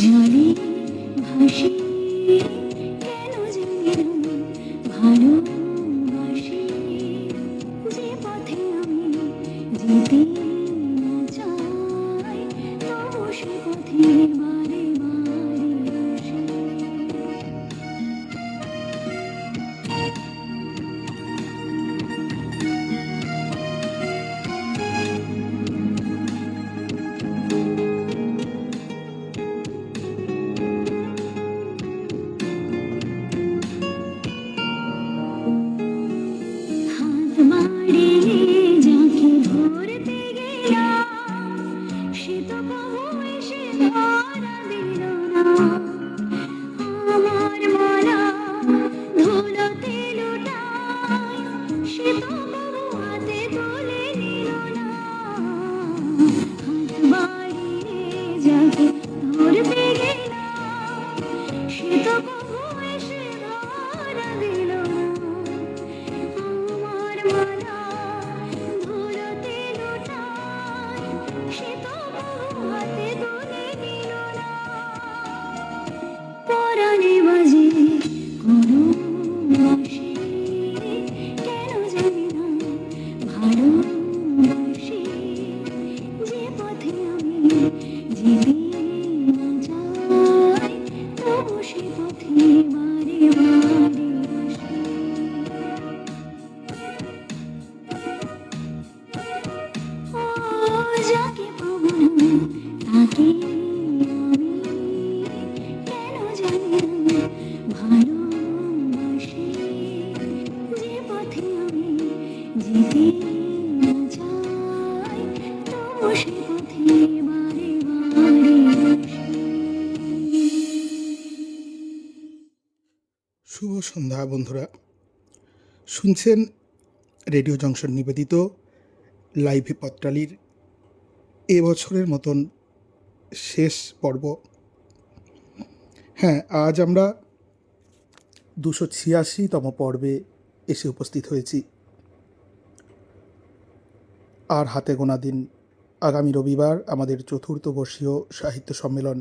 জলে ভাসি কেন জানি না ভালোবাসি যে পথে আমি যেতে না চাই তবু সে পথে বারে বারে আসি। হাত বাড়িয়ে যাকে ধরতে গেলাম সে তো কবু এসে ধরা দিল না। আমার মালা ধুলোতে লুটায় সে তো কবু হাতে তুলে নিল না। হাত বাড়িয়ে যাকে ধরতে গেলাম সে তো কবু এসে ধরা দিল না। আমার মালা ধুলোতে লুটায় সে তো কবু হাতে তুলে নিল না। পরাণে বাজে কোনো বাঁশি কেন জানি না ভালোবাসি যে পথে আমি যেতে না চাই তবু সে পথে বারে বারে আসি। ও যাকে পাবো না তাকে আমি কেন জানি না ভালোবাসি যে পথে আমি যেতে না চাই তবু সে পথে বারে বারে আসি। শুভ সন্ধ্যা বন্ধুরা, শুনছেন রেডিও জংশন নিবেদিত লাইভে পত্রালির এবছরের মতন শেষ পর্ব। হ্যাঁ, আজ আমরা 286তম পর্বে এসে উপস্থিত হয়েছি। আর হাতে গোনা দিন, আগামী রবিবার আমাদের চতুর্থ বর্ষীয় সাহিত্য সম্মেলন।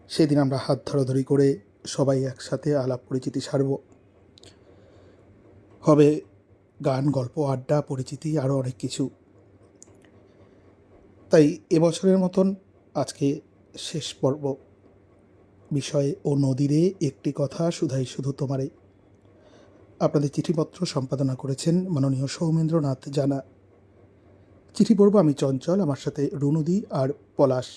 সেদিন আমরা হাত ধরাধরি করে সবাই একসাথে আলাপ পরিচিতি সারব। হবে গান, গল্প, আড্ডা, পরিচিতি, আরও অনেক কিছু। তাই এবছরের মতন আজকে শেষ পর্ব। বিষয় ও নদীরে একটি কথা শুধাই শুধু তোমারে। আপনাদের চিঠিপত্র সম্পাদনা করেছেন মাননীয় সৌমেন্দ্রনাথ জানা। চিঠি পড়ব আমি চঞ্চল, আমার সাথে রুনুদি আর পলাশ।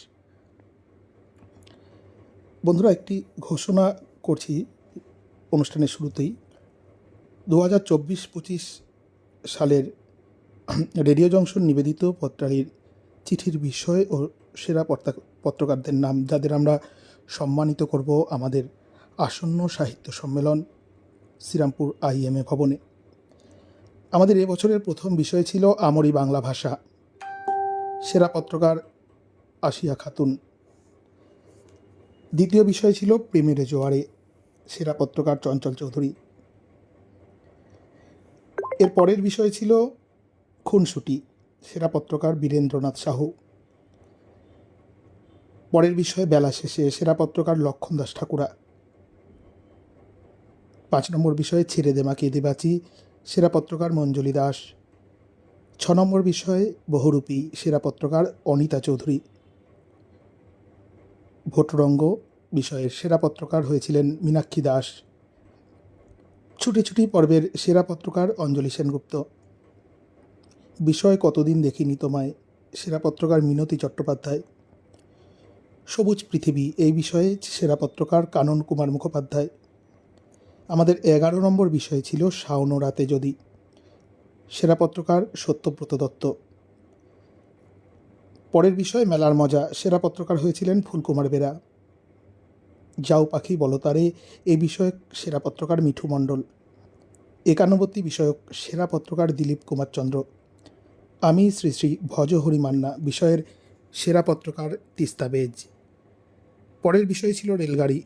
বন্ধুরা, একটি ঘোষণা করছি অনুষ্ঠানের শুরুতেই। 2024-25 সালের রেডিও জংশন নিবেদিত পত্রালির চিঠির বিষয় ও সেরা পত্রকারদের নাম, যাদের আমরা সম্মানিত করব আমাদের আসন্ন সাহিত্য সম্মেলন শ্রীরামপুর IMA ভবনে। আমাদের এবছরের প্রথম বিষয় ছিল আমরি বাংলা ভাষা। সেরা পত্রকার আসিয়া খাতুন। দ্বিতীয় বিষয় ছিল প্রেমের জোয়ারে। সেরা পত্রকার চঞ্চল চৌধুরী। এর পরের বিষয় ছিল খুনসুটি। সেরা পত্রকার বীরেন্দ্রনাথ সাহু। পরের বিষয় বেলা শেষে। সেরা পত্রকার লক্ষণ দাস ঠাকুরা। 5 নম্বর বিষয়ে ছেড়ে দে মা কেঁদে বাঁচি। সেরা পত্রকার মঞ্জলি দাস। 6 নম্বর বিষয় বহুরূপী। সেরা পত্রকার অনিতা চৌধুরী। ভোটরঙ্গ বিষয়ের সেরা পত্রকার হয়েছিলেন মীনাক্ষী দাস। ছুটি ছুটি পর্বের সেরা পত্রকার অঞ্জলি সেনগুপ্ত। বিষয় কতদিন দেখিনি তোমায়। সেরা পত্রকার মিনতি চট্টোপাধ্যায়। সবুজ পৃথিবী এই বিষয়ে সেরা পত্রকার কানন কুমার মুখোপাধ্যায়। আমাদের 11 নম্বর বিষয় ছিল শাওন রাতে যদি। সেরা পত্রকার সত্যব্রত দত্ত। পরের বিষয় মেলার মজা। সেরা পত্রকার হয়েছিলেন ফুলকুমার বেরা। যাও পাখি বলতারে এই বিষয়ক সেরা পত্রকার মিঠু মণ্ডল। একান্নবর্তী বিষয়ক সেরা পত্রকার দিলীপ কুমার চন্দ্র। আমি শ্রী শ্রী ভজহরি মান্না বিষয়ের সেরা পত্রকার তিস্তা বেজ। পরের বিষয় ছিল রেলগাড়ি।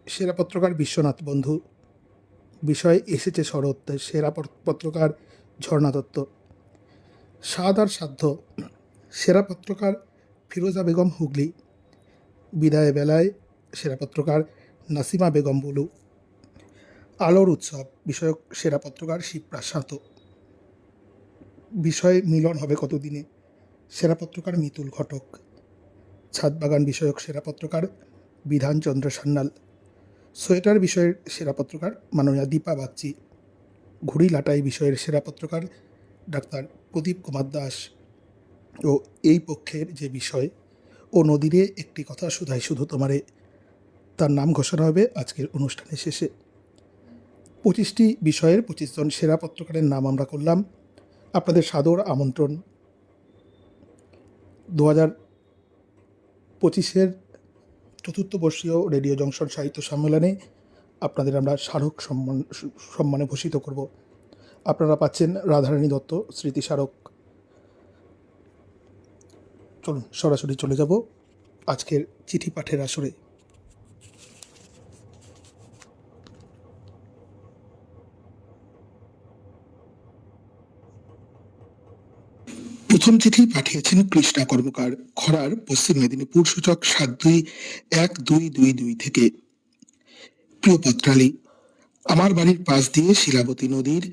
সেরা পত্রকার বিশ্বনাথ বন্ধু। বিষয় এসেছে শরৎ। সেরা পত্রকার ঝর্ণা দত্ত। স্বাদ আর সাধ্য। সেরা পত্রকার ফিরোজা বেগম হুগলি। বিদায় বেলায় সেরা পত্রকার নাসিমা বেগম বলু। আলোর উৎসব বিষয়ক সেরা পত্রকার শিবপ্রাসাদ। বিষয় মিলন হবে কতদিনে সেরা পত্রকার মিতুল ঘটক। ছাদ বাগান বিষয়ক সেরা পত্রকার বিধানচন্দ্র সান্যাল। সোয়েটার বিষয়ের সেরা পত্রকার মাননীয়া দীপা বাগচি। ঘুড়ি লাটাই বিষয়ের সেরা পত্রকার ডাক্তার প্রদীপ কুমার দাস। ও এই পক্ষের যে বিষয় ও নদীরে একটি কথা শুধাই শুধু তোমারে, তার নাম ঘোষণা হবে আজকের অনুষ্ঠানের শেষে। 25টি বিষয়ের 25 জন সেরা পত্রকারের নাম আমরা করলাম। আপনাদের সাদর আমন্ত্রণ 2025-এর চতুর্থ বর্ষীয় রেডিও জংশন সাহিত্য সম্মেলনে আপনাদের আমরা স্মারক সম্মানে ভূষিত করব। আপনারা পাচ্ছেন রাধারানী দত্ত স্মৃতি স্মারক। চলুন সরাসরি চলে যাব আজকের চিঠি পাঠের আসরে। প্রথম চিঠি পাঠিয়েছেন কৃষ্ণা কর্মকার, খরার, পশ্চিম মেদিনীপুর, সূচক 721222 থেকে। প্রিয় পত্রালী, আমার বাড়ির পাশ দিয়ে শিলাবতী নদীর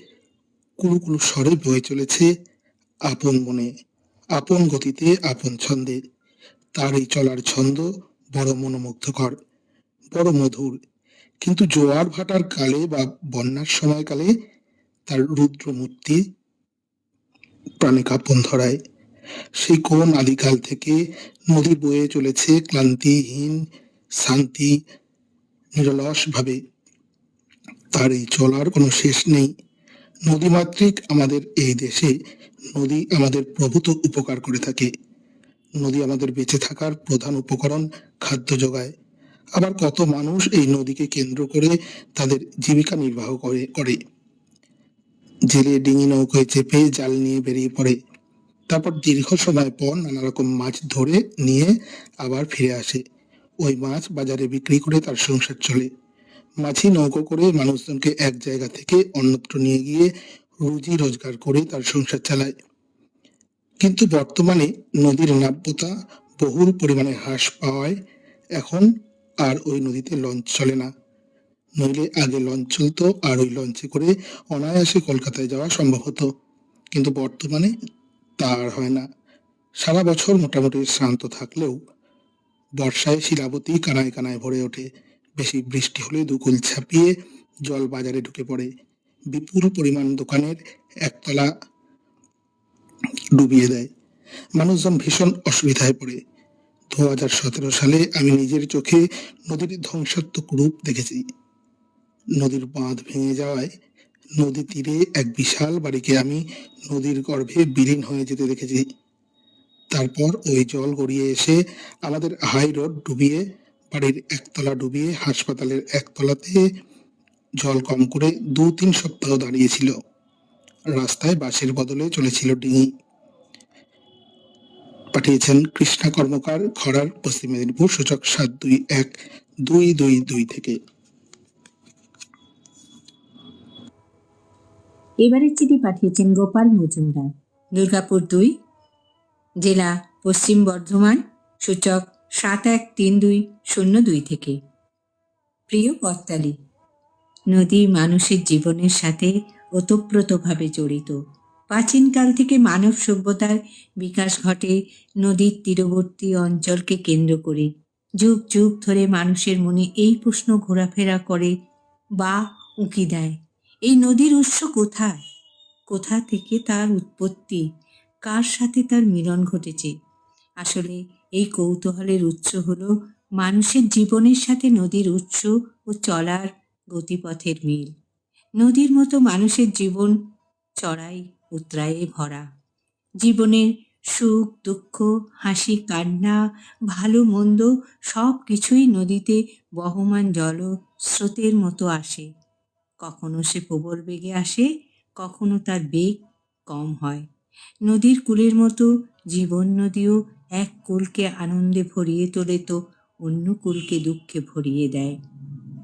কুলুকুলু স্বরে বয়ে চলেছে আপন মনে, আপন গতিতে, আপন ছন্দে। তার এই চলার ছন্দ বড় মনোমুগ্ধকর, বড় মধুর। কিন্তু জোয়ার ভাটার কালে বা বন্যার সময়কালে তার রুদ্র মূর্তি প্রাণে কাঁপন ধরায়। সেই কোন আদিকাল থেকে নদী বয়ে চলেছে ক্লান্তিহীন, শান্তি, নিরলস ভাবে। তার এই চলার কোনো শেষ নেই। নদীমাতৃক আমাদের এই দেশে নদী আমাদের প্রভূত উপকার করে থাকে। নদী আমাদের বেঁচে থাকার প্রধান উপকরণ, খাদ্য যোগায়। আবার কত মানুষ এই নদীকে কেন্দ্র করে তাদের জীবিকা নির্বাহ করে। জেলে ডিঙি নৌকায় চেপে জাল নিয়ে বেরিয়ে পড়ে, তারপর দীর্ঘ সময় পর নানা রকম মাছ ধরে নিয়ে আবার ফিরে আসে। ওই মাছ বাজারে বিক্রি করে তার সংসার চলে। মাঝি নৌকো করে মানুষজনকে এক জায়গা থেকে অন্যত্র নিয়ে গিয়ে রুজি রোজগার করে তার সংসার চালায়। কিন্তু বর্তমানে নদীর নাব্যতা বহুল পরিমাণে হ্রাস পাওয়ায় এখন আর ওই নদীতে লঞ্চ চলে না। নইলে আগে লঞ্চ চলতো, আর ওই লঞ্চে করে অনায়াসে কলকাতায় যাওয়া সম্ভব হতো। কিন্তু বর্তমানে তা আর হয় না। সারা বছর মোটামুটি শ্রান্ত থাকলেও বর্ষায় শিলাবতী কানায় কানায় ভরে ওঠে। বেশি বৃষ্টি হলে দুকুল ছাপিয়ে জল বাজারে ঢুকে পড়ে। বিপুল পরিমাণ দোকানের একতলা ডুবিয়ে দেয়। মানুষজন ভীষণ অসুবিধায় পড়ে। 2017 সালে আমি নিজের চোখে নদীর ধ্বংসাত্মক রূপ দেখেছি। নদীর বাঁধ ভেঙে যাওয়ায় নদী তীরে এক বিশাল বাড়িকে আমি নদীর গর্ভে বিলীন হয়ে যেতে দেখেছি। তারপর ওই জল গড়িয়ে এসে আমাদের হাই রোড ডুবিয়ে, বাড়ির একতলা ডুবিয়ে, হাসপাতালের একতলাতে জল কম করে 2-3 সপ্তাহ দাঁড়িয়েছিল। রাস্তায় বাসের বদলে চলেছিল ডিঙি। পাঠিয়েছেন কৃষ্ণা কর্মকার, খরার, পশ্চিম মেদিনীপুর, সূচক 721222 থেকে। এবারের চিঠি পাঠিয়েছেন গোপাল মজুমদার, দুর্গাপুর 2, জেলা পশ্চিম বর্ধমান, সূচক 713202 থেকে। প্রিয় পত্তালী, নদী মানুষের জীবনের সাথে ওতপ্রোতভাবে জড়িত। প্রাচীনকাল থেকে মানব সভ্যতার বিকাশ ঘটে নদীর তীরবর্তী অঞ্চলকে কেন্দ্র করে। যুগ যুগ ধরে মানুষের মনে এই প্রশ্ন ঘোরাফেরা করে বা উঁকি দেয়, এই নদীর উৎস কোথায়, কোথা থেকে তার উৎপত্তি, কার সাথে তার মিলন ঘটেছে। আসলে এই কৌতূহলের উৎস হলো মানুষের জীবনের সাথে নদীর উৎস ও চলার গতিপথের মিল। নদীর মতো মানুষের জীবন চড়াই উতরায়ে ভরা। জীবনের সুখ দুঃখ, হাসি কান্না, ভালো মন্দ সব কিছুই নদীতে বহমান জল স্রোতের মতো আসে। কখনো সে প্রবল বেগে আসে, কখনো তার বেগ কম হয়। নদীর কূলের মতো জীবন নদীও এক কূলকে আনন্দে ভরিয়ে তোলে তো অন্য কূলকে দুঃখে ভরিয়ে দেয়।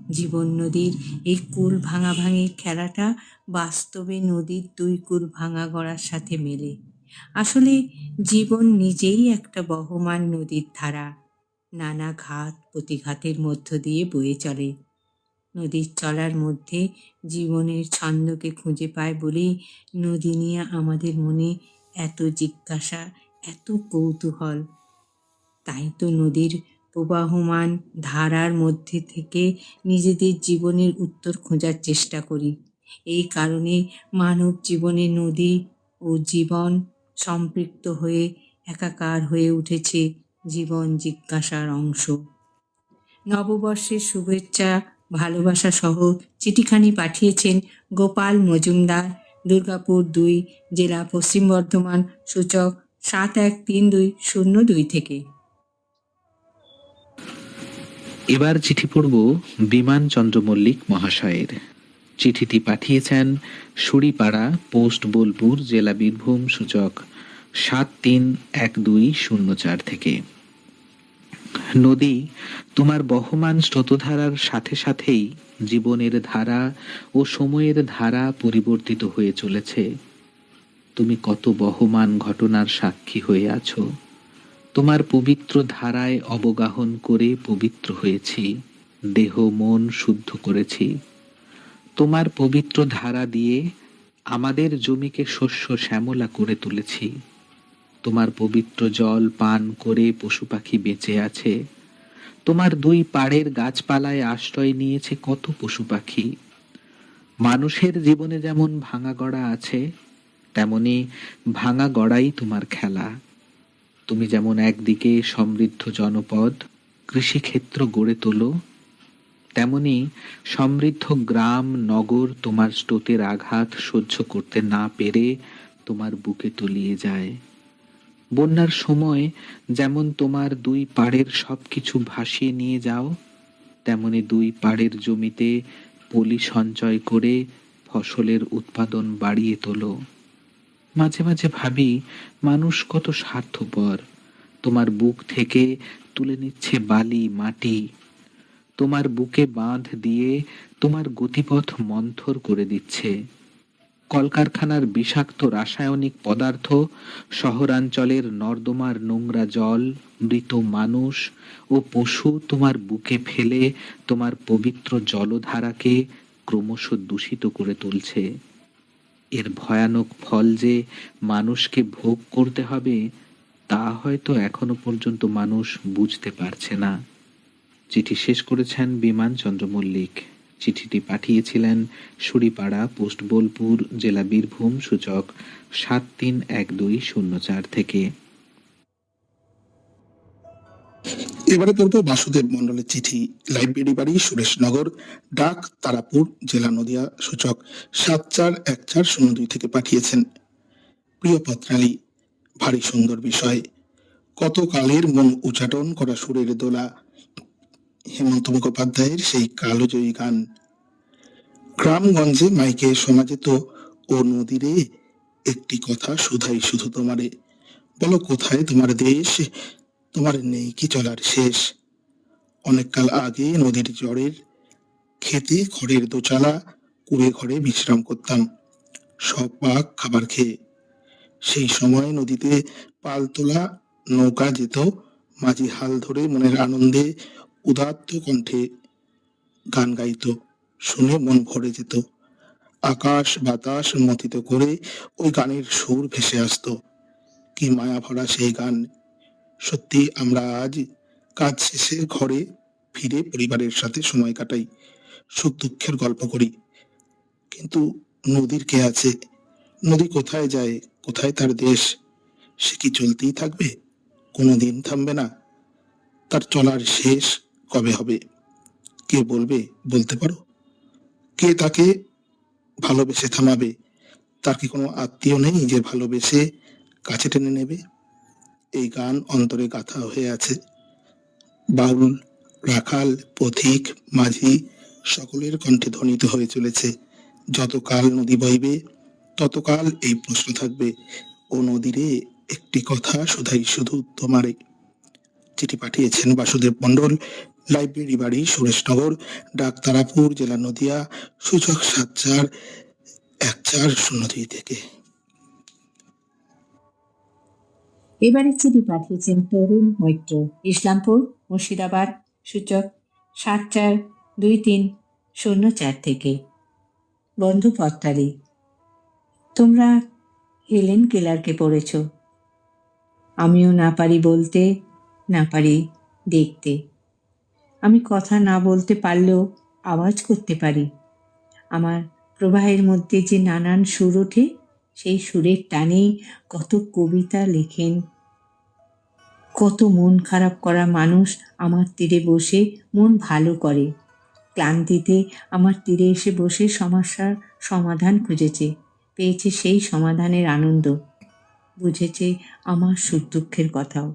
জীবন নদীর এই কূল ভাঙাভাঙির খেলাটা বাস্তবে নদীর 2 কূল ভাঙা গড়ার সাথে মেলে। আসলে জীবন নিজেই একটা বহমান নদীর ধারা। নানা ঘাত প্রতিঘাতের মধ্য দিয়ে বয়ে চলে। নদীর চলার মধ্যে জীবনের ছন্দকে খুঁজে পায় বলেই নদী নিয়ে আমাদের মনে এত জিজ্ঞাসা, এত কৌতূহল। তাই তো নদীর প্রবাহমান ধারার মধ্যে থেকে নিজেদের জীবনের উত্তর খোঁজার চেষ্টা করি। এই কারণে মানব জীবনে নদী ও জীবন সম্পৃক্ত হয়ে একাকার হয়ে উঠেছে জীবন জিজ্ঞাসার অংশ। নববর্ষের শুভেচ্ছা ভালোবাসা সহ চিঠিখানি পাঠিয়েছেন গোপাল মজুমদার, দুর্গাপুর ২, জেলা পশ্চিম বর্ধমান, সূচক ৭১৩২০২ থেকে। এবার চিঠি পড়ব বিমান চন্দ্র মল্লিক মহাশয়ের। চিঠিটি পাঠিয়েছেন সুরিপাড়া, পোস্ট বোলপুর, জেলা বীরভূম, সূচক ৭৩১২০৪ থেকে। নদী, তোমার বহমান স্রোতধারার সাথে সাথেই জীবনের ধারা ও সময়ের ধারা পরিবর্তিত হয়ে চলেছে। তুমি কত বহমান ঘটনার সাক্ষী হয়ে আছো। তোমার পবিত্র ধারায় অবগাহন করে পবিত্র হয়েছি, দেহ মন শুদ্ধ করেছি। তোমার পবিত্র ধারা দিয়ে আমাদের জমিকে শস্য শ্যামলা করে তুলেছি। তোমার পবিত্র জল পান করে পশু পাখি বেঁচে আছে। তোমার ২ পাড়ের গাছপালায় আশ্রয় নিয়েছে কত পশু পাখি। মানুষের জীবনে যেমন ভাঙা গড়া আছে, তেমনি ভাঙা গড়াই তোমার খেলা। তুমি যেমন একদিকে সমৃদ্ধ জনপদ, কৃষিক্ষেত্র গড়ে তোলো, তেমনি সমৃদ্ধ গ্রাম নগর তোমার স্রোতের আঘাত সহ্য করতে না পেরে তোমার বুকে তলিয়ে যায়। বন্যার সময় যেমন তোমার ২ পাড়ের সবকিছু ভাসিয়ে নিয়ে যাও, তেমনি ২ পাড়ের জমিতে পলি সঞ্চয় করে ফসলের উৎপাদন বাড়িয়ে তোলো। মাঝে মাঝে ভাবি, মানুষ কত স্বার্থপর। তোমার বুক থেকে তুলে নিচ্ছে বালি মাটি, তোমার বুকে বাঁধ দিয়ে তোমার গতিপথ মন্থর করে দিচ্ছে। কলকারখানার বিষাক্ত রাসায়নিক পদার্থ, শহরাঞ্চলের নর্দমার নোংরা জল, মৃত মানুষ ও পশু তোমার বুকে ফেলে তোমার পবিত্র জলধারাকে ক্রমশ দূষিত করে তুলছে। এর ভয়ানক ফল যে মানুষকে ভোগ করতে হবে, তা হয়তো এখনো পর্যন্ত মানুষ বুঝতে পারছে না। চিঠি শেষ করেছেন বিমান চন্দ্র মল্লিক। চিঠিটি পাঠিয়েছিলেন সুরিপাড়া, পোস্ট বোলপুর, জেলা বীরভূম, সূচক ৭৩১২০৪ থেকে। এবারে পড়ব বাসুদেব মণ্ডলের চিঠি। লাইব্রেরি বাড়ি, সুরেশনগর, ডাক তারাপুর, জেলা নদিয়া, সূচক ৭৪১৪০২ থেকে পাঠিয়েছেন। প্রিয় পত্রালী, ভারী সুন্দর বিষয়। কত কালের মন উচ্চাটন করা সুরের দোলা হেমন্ত মুখোপাধ্যায়ের সেই কালোজয়ী গান। গ্রামগঞ্জে মাইকে শোনা যেত, ও নদীরে একটি কথা শুধাই শুধু তোমারে, বলো কোথায় তোমার দেশ, তোমার নেই কি চলার শেষ। অনেককাল আগে নদীর জড়ের খেতে খড়ের দোচালা কুড়ে ঘরে বিশ্রাম করতাম, সব পাক খাবার খেয়ে। সেই সময় নদীতে পাল তোলা নৌকা যেত, মাঝি হাল ধরে মনের আনন্দে উদাত্ত কণ্ঠে গান গাইত, শুনে মন ভরে যেত। আকাশ বাতাস মথিত করে ওই গানের সুর ভেসে আসতো। কি মায়া ভরা সেই গান। সত্যি আমরা আজ কাজ শেষে ঘরে ফিরে পরিবারের সাথে সময় কাটাই, সুখ দুঃখের গল্প করি, কিন্তু নদীর কে আছে? নদী কোথায় যায়? কোথায় তার দেশ? সে কি চলতেই থাকবে? কোনোদিন থামবে না? তার চলার শেষ কবে হবে? কে বলবে? বলতে পারো? কে তাকে ভালোবেসে থামাবে? তার কি কোনো আত্মীয় নেই যে ভালোবেসে কাছে টেনে নেবে? এই গান অন্তরে গাথা হয়ে আছে। বাউল, রাখাল, পথিক, মাঝি সকলের কণ্ঠে ধ্বনিত হয়ে চলেছে। যতকাল নদী বইবে ততকাল এই প্রশ্ন থাকবে, ও নদীরে একটি কথা শুধাই শুধু তোমারে। চিঠি পাঠিয়েছেন বাসুদেব মণ্ডল, লাইব্রেরি বাড়ি, সুরেশনগর, ডাক তারাপুর, জেলা নদিয়া, সূচক ৭৪১৪০২ থেকে। এবারে চিঠি পাঠিয়েছেন তরুণ মৈত্র, ইসলামপুর, মুর্শিদাবাদ, সূচক ৭৪-২৩-০৪ থেকে। বন্ধু পত্রালি, তোমরা হেলেন কেলারকে পড়েছ। আমিও না পারি বলতে, না পারি দেখতে। আমি কথা না বলতে পারলেও আওয়াজ করতে পারি। আমার প্রবাহের মধ্যে যে নানান সুর ওঠে, সেই সুরের টানেই কত কবিতা লেখেন। কত মন খারাপ করা মানুষ আমার তীরে বসে মন ভালো করে। ক্লান্তিতে আমার তীরে এসে বসে সমস্যার সমাধান খুঁজেছে, পেয়েছে সেই সমাধানের আনন্দ, বুঝেছে আমার সুখ দুঃখের কথাও।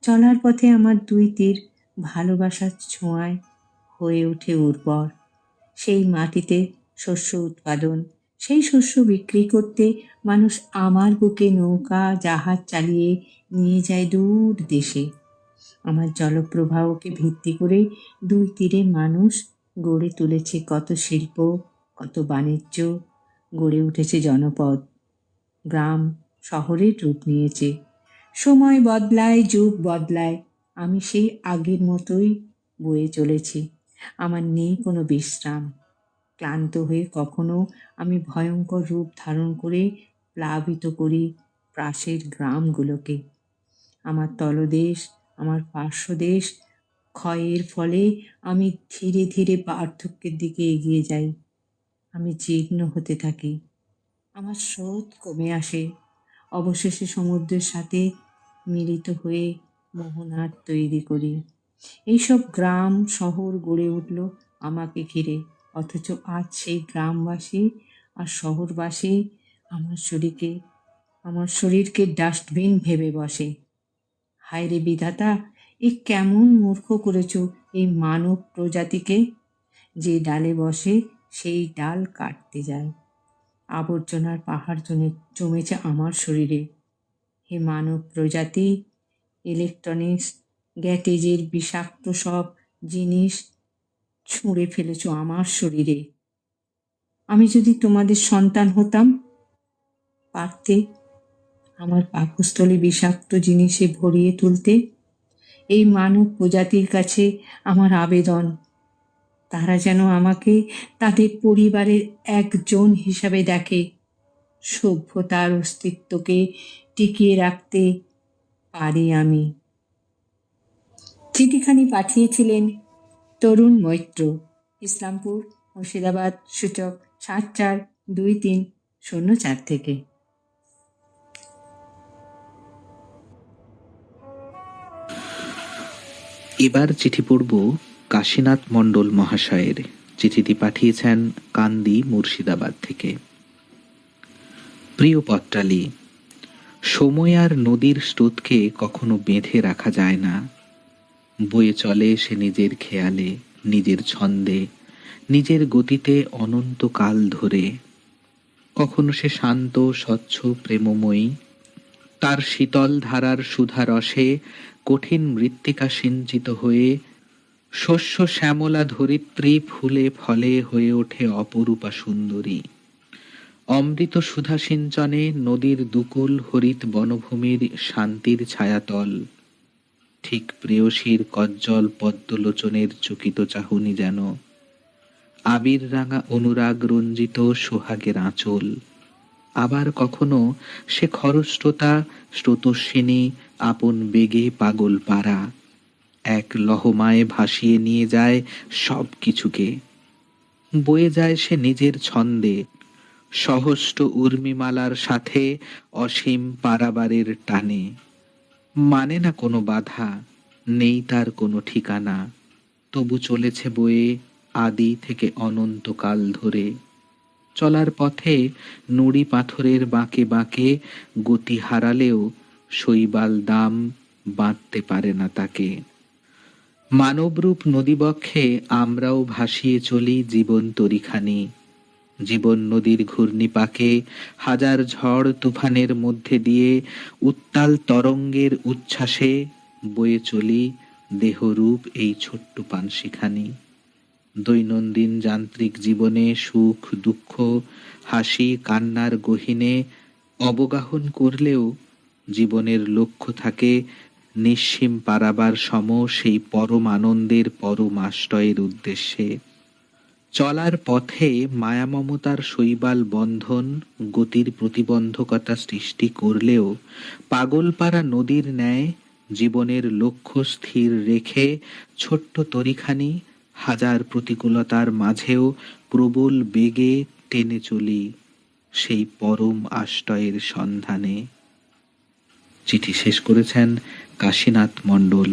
চলার পথে আমার দুই তীর ভালোবাসার ছোঁয়ায় হয়ে ওঠে উর্বর। সেই মাটিতে শস্য উৎপাদন, সেই শস্য বিক্রি করতে মানুষ আমার বুকে নৌকা জাহাজ চালিয়ে নিয়ে যায় দূর দেশে। আমার জলপ্রবাহকে ভিত্তি করে দুই তীরে মানুষ গড়ে তুলেছে কত শিল্প, কত বাণিজ্য, গড়ে উঠেছে জনপদ। গ্রাম শহরের রূপ নিয়েছে। সময় বদলায়, যুগ বদলায়, আমি সেই আগের মতোই বয়ে চলেছি। আমার নেই কোনো বিশ্রাম। ক্লান্ত হয়ে কখনো আমি ভয়ঙ্কর রূপ ধারণ করে প্লাবিত করি পাশের গ্রামগুলোকে। আমার তলদেশ, আমার পার্শ্বদেশ ক্ষয়ের ফলে আমি ধীরে ধীরে পার্থক্যের দিকে এগিয়ে যাই। আমি জীর্ণ হতে থাকি। আমার স্রোত কমে আসে। অবশেষে সমুদ্রের সাথে মিলিত হয়ে মোহনার তৈরি করি। এইসব গ্রাম শহর গড়ে উঠল আমাকে ঘিরে, অথচ আজ সেই গ্রামবাসী আর শহরবাসী আমার শরীরকে ডাস্টবিন ভেবে বসে। হায় রে বিধাতা, এ কেমন মূর্খ করেছ এই মানব প্রজাতিকে! যে ডালে বসে সেই ডাল কাটতে যায়। আবর্জনার পাহাড় জমেছে আমার শরীরে। হে মানব প্রজাতি, ইলেকট্রনিক্স গ্যাটেজের বিষাক্ত সব জিনিস ছুঁড়ে ফেলেছ আমার শরীরে। আমি যদি তোমাদের সন্তান হতাম, পারতে আমার পাকস্থলী বিষাক্ত জিনিসে ভরিয়ে তুলতে। এই মানব প্রজাতির কাছে আমার আবেদন, তারা যেন আমাকে তাদের পরিবারের একজন হিসাবে দেখে। সভ্যতার অস্তিত্বকে টিকিয়ে রাখতে পারি আমি। চিঠিখানি পাঠিয়েছিলেন তরুণ মৈত্র, ইসলামপুর, মুর্শিদাবাদ, সূচক ৭৪-২৩-০৪ থেকে। এবার চিঠি পড়ব কাশীনাথ মণ্ডল মহাশয়ের। চিঠিটি পাঠিয়েছেন কান্দি, মুর্শিদাবাদ থেকে। প্রিয় পত্রালি, সময় আর নদীর স্রোতকে কখনো বেঁধে রাখা যায় না। বয়ে চলে সে নিজের খেয়ালে, নিজের ছন্দে, নিজের গতিতে অনন্তকাল ধরে। কখনো সে শান্ত, স্বচ্ছ, প্রেমময়ী, তার শীতল ধারার সুধা রসে কঠিন মৃত্তিকা সিঞ্চিত হয়ে শস্য শ্যামলা ধরিত্রী ফুলে ফলে হয়ে ওঠে অপরূপা সুন্দরী। অমৃত সুধা সিঞ্চনে নদীর দুকুল হরিত বনভূমির শান্তির ছায়াতল। ঠিক প্রেয়সীর কজ্জল পদ্মলোচনের চকিত চাহনি যেন আবির রাঙা অনুরাগ রঞ্জিত সোহাগের আঁচল। আবার কখনো সে খরস্রোতা স্রোতস্বিনী আপন বেগে পাগল পারা এক লহমায় ভাসিয়ে নিয়ে যায় সব কিছুকে। বয়ে যায় সে নিজের ছন্দে, সহস্র উর্মিমালার সাথে অসীম পারাবারের টানে। মানে না কোনো বাধা, নেই তার কোনো ঠিকানা, তবু চলেছে বয়ে আদি থেকে অনন্তকাল ধরে। চলার পথে নুড়ি পাথরের বাঁকে বাঁকে গতি হারালেও শৈবাল দাম বাঁধতে পারে না তাকে। মানবরূপ নদীবক্ষে আমরাও ভাসিয়ে চলি জীবন তরিখানি। জীবন নদীর ঘূর্ণিপাকে হাজার ঝড় তুফানের মধ্যে দিয়ে উত্তাল তরঙ্গের উচ্ছ্বাসে বয়ে চলি দেহরূপ এই ছোট্ট পানশিখানি। দৈনন্দিন যান্ত্রিক জীবনে সুখ দুঃখ হাসি কান্নার গহীনে অবগাহন করলেও জীবনের লক্ষ্য থাকে নিঃসীম পারাবার সম সেই পরম আনন্দের পরম আশ্রয়ের উদ্দেশ্যে। চলার পথে মায়া মমতার শৈবাল বন্ধন গতির প্রতিবন্ধকতা সৃষ্টি করলেও পাগলপাড়া নদীর ন্যায় জীবনের লক্ষ্য স্থির রেখে ছোট্ট তরিখানি হাজার প্রতিকূলতার মাঝেও প্রবল বেগে টেনে চলি সেই পরম আশ্রয়ের সন্ধানে। চিঠি শেষ করেছেন কাশীনাথ মণ্ডল।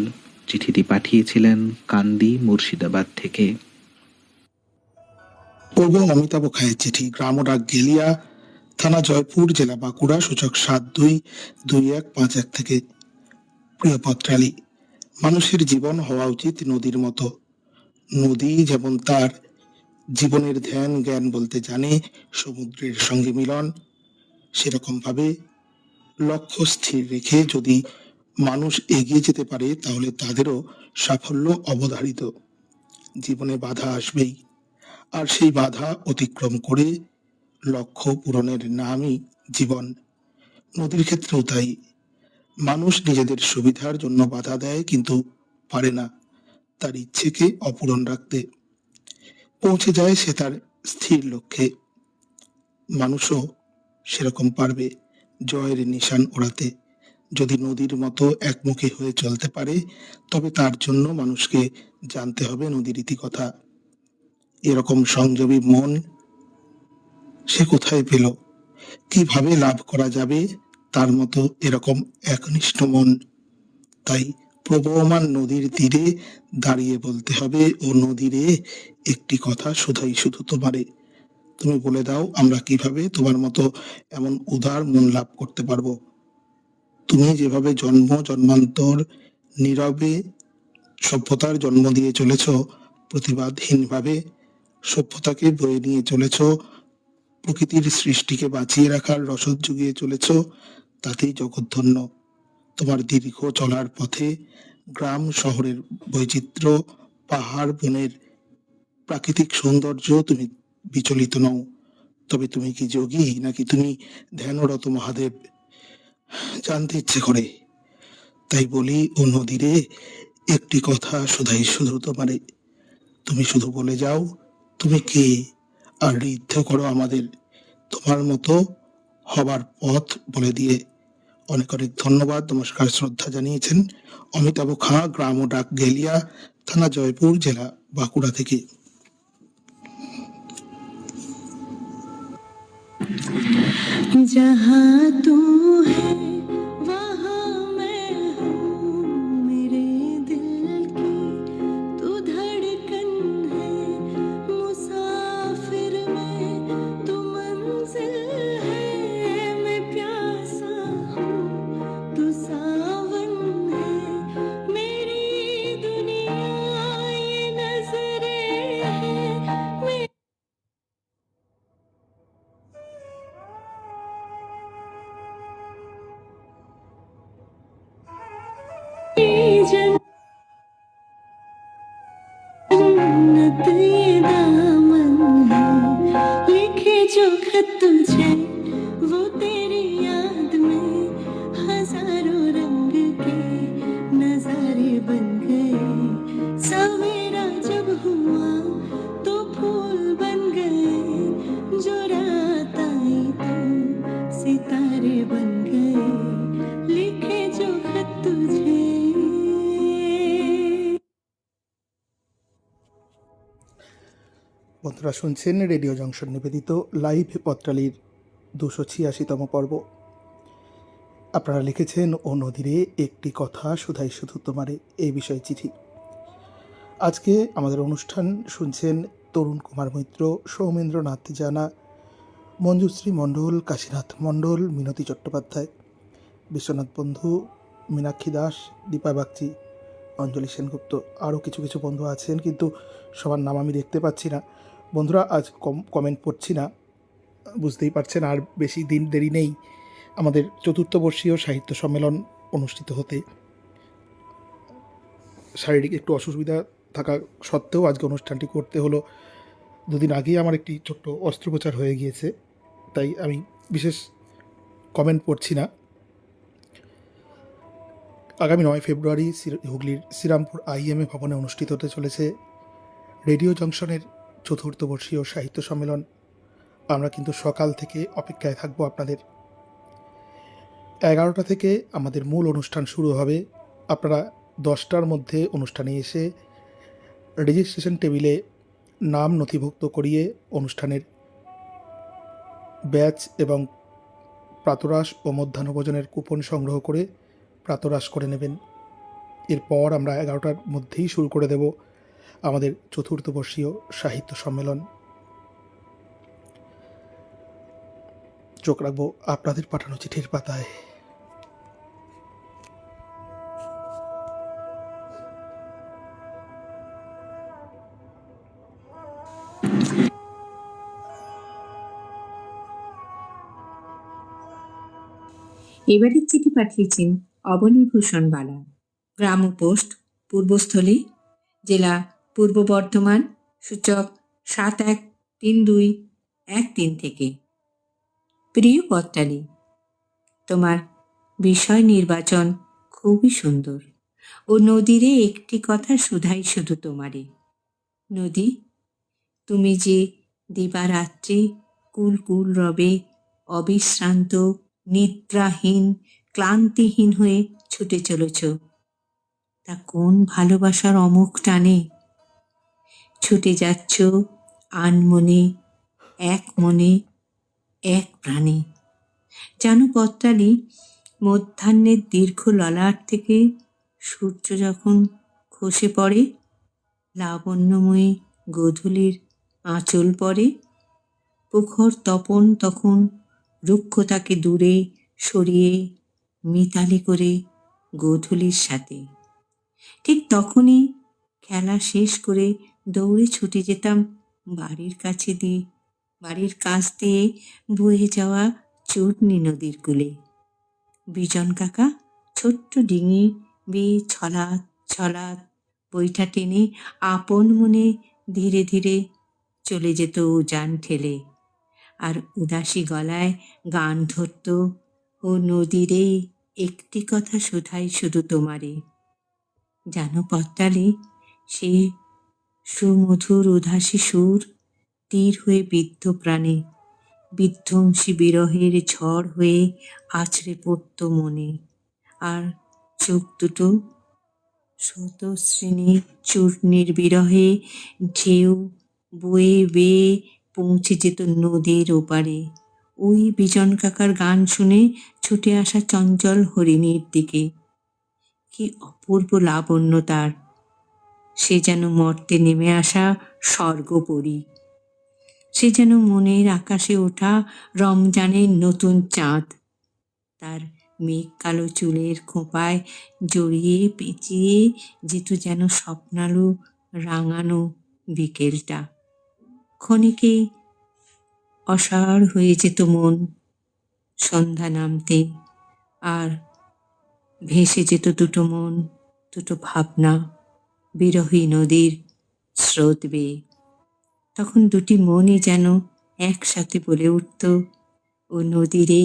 চিঠিটি পাঠিয়েছিলেন কান্দি, মুর্শিদাবাদ থেকে। পূর্ব অমিতাভ খায়ের চিঠি, গ্রাম ও ডাক গেলিয়া, থানা জয়পুর, জেলা বাঁকুড়া, সূচক 722151 থেকে। প্রিয় পত্রালী, মানুষের জীবন হওয়া উচিত নদীর মতো। নদী যেমন তার জীবনের ধ্যান জ্ঞান বলতে জানে সমুদ্রের সঙ্গে মিলন, সেরকম ভাবে লক্ষ্য স্থির রেখে যদি মানুষ এগিয়ে যেতে পারে তাহলে তাদেরও সাফল্য অবধারিত। জীবনে বাধা আসবেই, আর সেই বাধা অতিক্রম করে লক্ষ্য পূরণের নামই জীবন। নদীর ক্ষেত্রেও তাই। মানুষ নিজেদের সুবিধার জন্য বাধা দেয়, কিন্তু পারে না তার ইচ্ছেকে অপূরণ রাখতে। পৌঁছে যায় সে তার স্থির লক্ষ্যে। মানুষও সেরকম পারবে জয়ের নিশান ওড়াতে। যদি নদীর মতো একমুখী হয়ে চলতে পারে, তবে তার জন্য মানুষকে জানতে হবে নদীর ইতিকথা। এরকম সংযমী মন সে কোথায় পেল? কিভাবে লাভ করা যাবে তার মতো এরকম একনিষ্ঠ মন? তাই প্রবহমান নদীর তীরে দাঁড়িয়ে বলতে হবে, ও নদীরে, একটি কথা শুধাই শুধু তোমারে। তুমি বলে দাও আমরা কিভাবে তোমার মতো এমন উদার মন লাভ করতে পারবো। তুমি যেভাবে জন্ম জন্মান্তর নীরবে সভ্যতার জন্ম দিয়ে চলেছ, প্রতিবাদহীনভাবে সভ্যতাকে বয়ে নিয়ে চলেছ, প্রকৃতির সৃষ্টিকে বাঁচিয়ে রাখার রসদ জুগিয়ে চলেছ, তাতেই জগৎধন্য। তোমার দীর্ঘ চলার পথে গ্রাম শহরের বৈচিত্র্য, পাহাড় বনের প্রাকৃতিক সৌন্দর্য তুমি বিচলিত নও। তবে তুমি কি যোগী, নাকি তুমি ধ্যানরত মহাদেব? জানতে ইচ্ছে করে। তাই বলি, ও নদীরে, একটি কথা শুধাই শুধু তোমারে। তুমি শুধু বলে যাও তুমি কে, আর ঋদ্ধ করো আমাদের তোমার মতো হবার পথ বলে দিয়ে। অনেক অনেক ধন্যবাদ, নমস্কার, শ্রদ্ধা জানিয়েছেন অমিতাভ খাঁ, গ্রাম ও ডাক গেলিয়া, থানা জয়পুর, জেলা বাঁকুড়া থেকে। जहाँ तू है वहाँ मैं हूँ, मेरे दिल की तू धड़कन है, मुसाफिर मैं तू मंजिल है, मैं प्यासा हूँ तू सावन है, मेरी दुनिया ये नजरें है, जन्नत ये दामन है, लिखे जो खत तुझे वो तेरी याद में हजारों रंग के नजारे बन गए, सवेरा जब हुआ तो फूल बन गए, जो रात आई तो सितारे बन गए, लिखे जो खत तुझे। বন্ধুরা শুনছেন রেডিও জংশন নিবেদিত লাইভ পত্রালীর 286তম পর্ব। আপনারা লিখেছেন, ও নদীরে, একটি কথা শুধাই শুধু তোমারে, এই বিষয়ে চিঠি। আজকে আমাদের অনুষ্ঠান শুনছেন তরুণ কুমার মৈত্র, সৌমেন্দ্রনাথ জানা, মঞ্জুশ্রী মণ্ডল, কাশীনাথ মণ্ডল, মিনতি চট্টোপাধ্যায়, বিশ্বনাথ বন্ধু, মীনাক্ষী দাস, দীপা বাগচি, অঞ্জলি সেনগুপ্ত, আরও কিছু কিছু বন্ধু আছেন, কিন্তু সবার নাম আমি দেখতে পাচ্ছি না। বন্ধুরা, আজ কমেন্ট পড়ছি না, বুঝতেই পারছেন আর বেশি দিন দেরি নেই আমাদের চতুর্থবর্ষীয় সাহিত্য সম্মেলন অনুষ্ঠিত হতে। শারীরিক একটু অসুবিধা থাকা সত্ত্বেও আজকে অনুষ্ঠানটি করতে হলো। দুদিন আগেই আমার একটি ছোট্ট অস্ত্রোপচার হয়ে গিয়েছে, তাই আমি বিশেষ কমেন্ট পড়ছি না। আগামী 9 ফেব্রুয়ারি হুগলির শ্রীরামপুর আইএমএ ভবনে অনুষ্ঠিত হতে চলেছে রেডিও জংশনের চতুর্থ বর্ষীয় সাহিত্য সম্মেলন। আমরা কিন্তু সকাল থেকে অপেক্ষায় থাকবো আপনাদের। 11টা থেকে আমাদের মূল অনুষ্ঠান শুরু হবে। আপনারা 10টার মধ্যে অনুষ্ঠানে এসে রেজিস্ট্রেশন টেবিলে নাম নথিভুক্ত করিয়ে অনুষ্ঠানের ব্যাচ এবং প্রাতরাশ ও মধ্যাহ্নভোজনের কুপন সংগ্রহ করে প্রাতরাশ করে নেবেন। এরপর আমরা 11টার মধ্যেই শুরু করে দেব আমাদের চতুর্থ বর্ষীয় সাহিত্য সম্মেলন। চোখ রাখবো আপনাদের পাঠানো চিঠির পাতায়। এবারের চিঠি পাঠিয়েছেন অবনীভূষণ বালা, গ্রাম ও পোস্ট পূর্বস্থলী, জেলা পূর্ব বর্ধমান, সূচক 713213 থেকে। প্রিয় পত্রালী, তোমার বিষয় নির্বাচন খুবই সুন্দর ও নদীরে একটি কথা শুধাই শুধু তোমারে। নদী, তুমি যে দিবারাত্রি কুল কুল রবে অবিশ্রান্ত, নিদ্রাহীন, ক্লান্তিহীন হয়ে ছুটে চলেছ, তা কোন ভালোবাসার অমুক টানে? ছুটে যাচ্ছ আনমনে, এক মনে, এক প্রাণে। জানো পত্রালী, মধ্যাহ্নের দীর্ঘ ললাট থেকে সূর্য যখন খসে পড়ে, লাবণ্যময়ী গোধূলির আঁচল পড়ে, প্রখর তপন তখন রুক্ষতাকে দূরে সরিয়ে মিতালি করে গোধূলির সাথে। ঠিক তখনই খেলা শেষ করে দৌড়ে ছুটে যেতাম বাড়ির কাছ দিয়ে বয়ে যাওয়া চূর্ণী নদীর কূলে। বিজন কাকা ছোট্ট ডিঙি বেয়ে ছলাৎ ছলাৎ বইটা টেনে আপন মনে ধীরে ধীরে চলে যেত উজান ঠেলে, আর উদাসী গলায় গান ধরত, ও নদীরে একটি কথা শুধাই শুধু তোমারে। জানো পত্রালী, সেই সুমধুর উদাসী সুর তীর হয়ে বিদ্ধ প্রাণে, বিধ্বংসী বিরহের ঝড় হয়ে আছড়ে পড়ত মনে, আর চোখ দুটো স্রোতস্বিনী চূর্ণীর বিরহে ঢেউ বয়ে বেয়ে পৌঁছে যেত নদীর ওপারে, ওই বিজন কাকার গান শুনে ছুটে আসা চঞ্চল হরিণীর দিকে। কি অপূর্ব লাবণ্য তার! সে যেন মর্তে নেমে আসা স্বর্গপরী, সে যেন মনের আকাশে ওঠা রমজানের নতুন চাঁদ। তার মেঘ কালো চুলের খোঁপায় জড়িয়ে পেঁচিয়ে যেত যেন স্বপ্নালু রাঙানো বিকেলটা। ক্ষণিকেই অসাড় হয়ে যেত মন সন্ধ্যা নামতে, আর ভেসে যেত দুটো মন, দুটো ভাবনা বিরহী নদীর স্রোত বেয়ে। তখন দুটি মনই যেন একসাথে বলে উঠত, ও নদীরে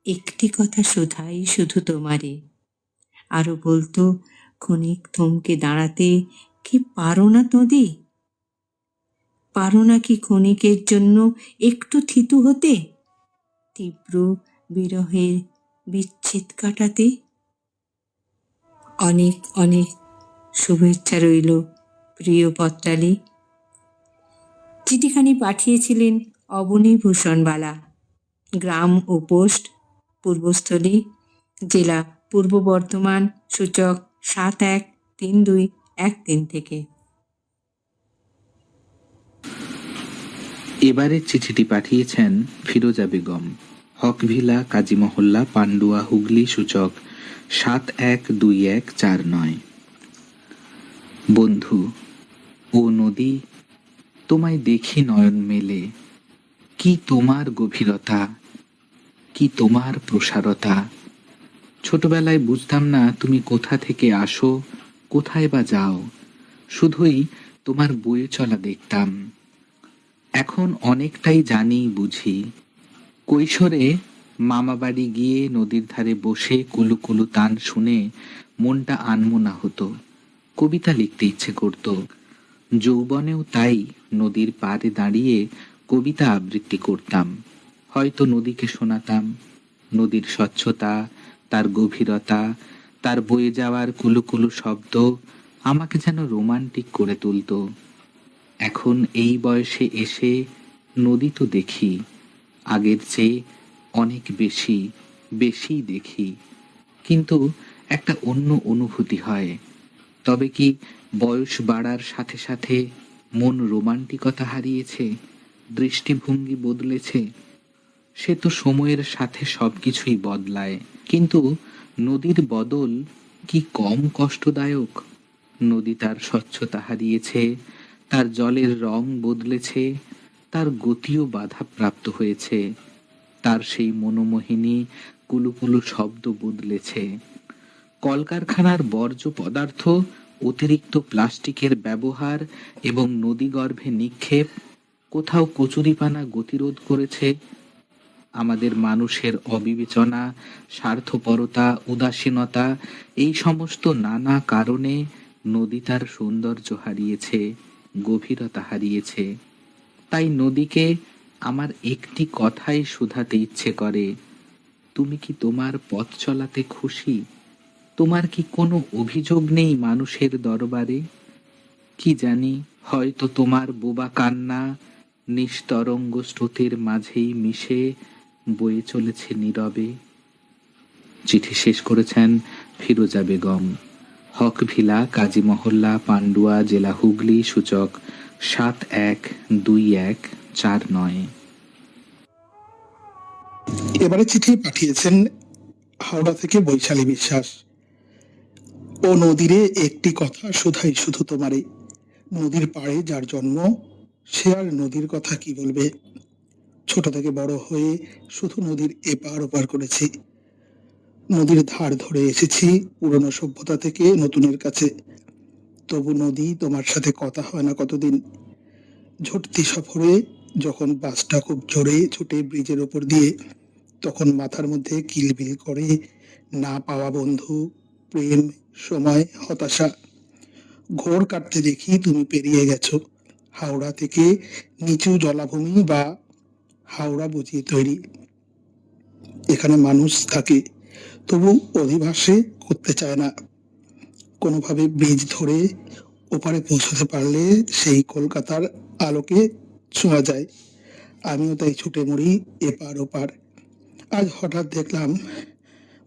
একটি কথা শুধাই শুধু তোমারে। আরো বলতো, ক্ষণিক থমকে দাঁড়াতে কি পারো না নদী? পারো না কি ক্ষণিকের জন্য একটু থিতু হতে, তীব্র বিরহের বিচ্ছেদ কাটাতে? অনেক অনেক শুভেচ্ছা রইল প্রিয় পত্রালী। চিঠিখানি পাঠিয়েছিলেন অবনীভূষণ বালা, গ্রাম ও পোস্ট পূর্বস্থলী, জেলা পূর্ব বর্ধমান, সূচক 713213 থেকে। এবারের চিঠিটি পাঠিয়েছেন ফিরোজা বেগম, হকভিলা, কাজী মহল্লা, পান্ডুয়া, হুগলি, সূচক 712149। বন্ধু ও নদী, তোমায় দেখি নয়ন মেলে, কি তোমার গভীরতা, কি তোমার প্রসারতা। ছোটবেলায় বুঝতাম না তুমি কোথা থেকে আসো, কোথায় বা যাও, শুধুই তোমার বয়ে চলা দেখতাম। এখন অনেকটাই জানি বুঝি। কৈশোরে মামাবাড়ি গিয়ে নদীর ধারে বসে কুলু কুলু তান শুনে মনটা আনমনা হতো, কবিতা লিখতে ইচ্ছে করত। যৌবনেও তাই নদীর পাড়ে দাঁড়িয়ে কবিতা আবৃত্তি করতাম। হয়তো নদীকে শোনাতাম। নদীর স্বচ্ছতা, তার গভীরতা, তার বয়ে যাওয়ার কুলুকুলু শব্দ আমাকে যেন রোমান্টিক করে তুলতো। এখন এই বয়সে এসে নদী তো দেখি, আগের চেয়ে অনেক বেশি, বেশি দেখি, কিন্তু একটা অন্য অনুভূতি হয়। তবে কি বয়স বাড়ার সাথে সাথে মন রোমান্টিকতা হারিয়েছে, দৃষ্টিভঙ্গি বদলেছে? সে তো সময়ের সাথে সবকিছুই বদলায়, কিন্তু নদীর বদল কি কম কষ্টদায়ক? নদী তার স্বচ্ছতা হারিয়েছে, তার জলের রং বদলেছে, তার গতিও বাধাপ্রাপ্ত হয়েছে, তার সেই মনোমোহিনী কুলুকুলু শব্দ বদলেছে। কলকারখানার বর্জ্য পদার্থ, অতিরিক্ত প্লাস্টিকের ব্যবহার এবং নদীগর্ভে নিক্ষেপ কোথাও কচুরিপানা গতিরোধ করেছে। আমাদের মানুষের অবিবেচনা, স্বার্থপরতা, উদাসীনতা, এই সমস্ত নানা কারণে নদী তার সৌন্দর্য হারিয়েছে, গভীরতা হারিয়েছে। তাই নদীকে আমার একটি কথাই শুধাতে ইচ্ছে করে, তুমি কি তোমার পথ চলাতে খুশি? তোমার কি কোনো অভিযোগ নেই মানুষের দরবারে? কি জানি, হয়তো তোমার বোবা কান্না নিস্তরঙ্গ স্রোতের মাঝেই মিশে বয়ে চলেছে নীরবে। চিঠি শেষ করেছেন ফিরোজা বেগম। হকভিলা, কাজী মহল্লা, পান্ডুয়া, জেলা হুগলি, সূচক 712149। এবারে চিঠি পাঠিয়েছেন হাওড়া থেকে বৈশালী বিশ্বাস। ও নদীরে একটি কথা শুধাই শুধু তোমারে, নদীর পাড়ে যার জন্ম সে আর নদীর কথা কি বলবে। ছোট থেকে বড় হয়ে শুধু নদীর এপার ওপার করেছি, নদীর ধার ধরে এসেছি পুরনো সভ্যতা থেকে নতুনের কাছে। তবু নদী তোমার সাথে কথা হয় না কতদিন। ঝটতি সফরে যখন বাসটা খুব জোরে ছুটে ব্রিজের ওপর দিয়ে, তখন মাথার মধ্যে কিলবিল করে না পাওয়া বন্ধু, প্রেম, সময়, হতাশা। ঘোর কাটতে দেখি তুমি পেরিয়ে গেছো হাওড়া থেকে নিচু জলাভূমি বা হাওড়া বুঝিয়ে তৈরি। এখানে মানুষ থাকে, তবু অধিবাসে করতে চায় না। কোনোভাবে ব্রিজ ধরে ওপারে পৌঁছতে পারলে সেই কলকাতার আলোকে ছোঁয়া যায়। আমিও তাই ছুটে মরি এপার ওপার। আজ হঠাৎ দেখলাম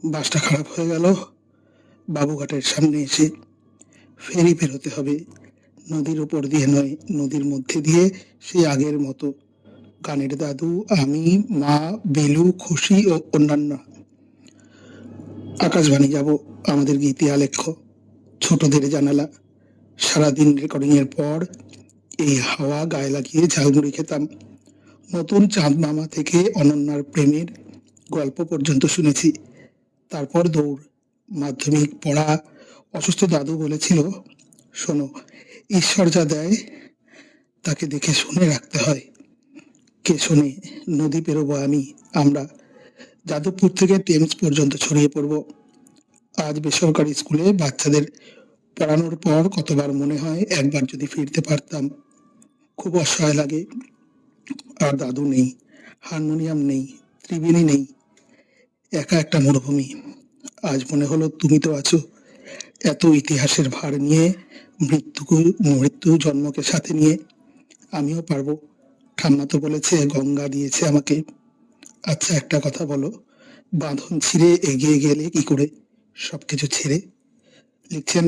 বাসটা খারাপ হয়ে গেল বাবুঘাটের সামনে এসে। ফেরি পেরোতে হবে, নদীর ওপর দিয়ে নয়, নদীর মধ্যে দিয়ে, সেই আগের মতো। গানের দাদু, আমি, মা, বেলু, খুশি ও অন্যান্য। আকাশবাণী যাব, আমাদের গীতি আলেখ্য, ছোটদের জানালা। সারাদিন রেকর্ডিং এর পর এই হাওয়া গায়ে লাগিয়ে ঝালমুড়ি খেতাম। নতুন চাঁদ মামা থেকে অনন্যার প্রেমের গল্প পর্যন্ত শুনেছি। তারপর দৌড়। মাধ্যমিক পড়া। অসুস্থ দাদু বলেছিল, শোনো, ঈশ্বর যা দেয় তাকে দেখে শুনে রাখতে হয়। কে শোনে? নদী পেরোবো আমি, আমরা। যাদবপুর থেকে টেমস পর্যন্ত ছড়িয়ে পড়ব। আজ বেসরকারি স্কুলে বাচ্চাদের পড়ানোর পর কতবার মনে হয় একবার যদি ফিরতে পারতাম। খুব অসহায় লাগে। আর দাদু নেই, হারমোনিয়াম নেই, ত্রিবেণী নেই, একা একটা মরুভূমি। আজ মনে হলো তুমি তো আছো, এত ইতিহাসের ভার নিয়ে, মৃত্যু জন্মকে সাথে নিয়ে। আমিও পারবো। ঠাম্মা তো বলেছে, গঙ্গা দিয়েছে আমাকে। আচ্ছা একটা কথা বলো, বাঁধন ছিঁড়ে এগিয়ে গেলে কি করে সবকিছু ছেড়ে? লিখছেন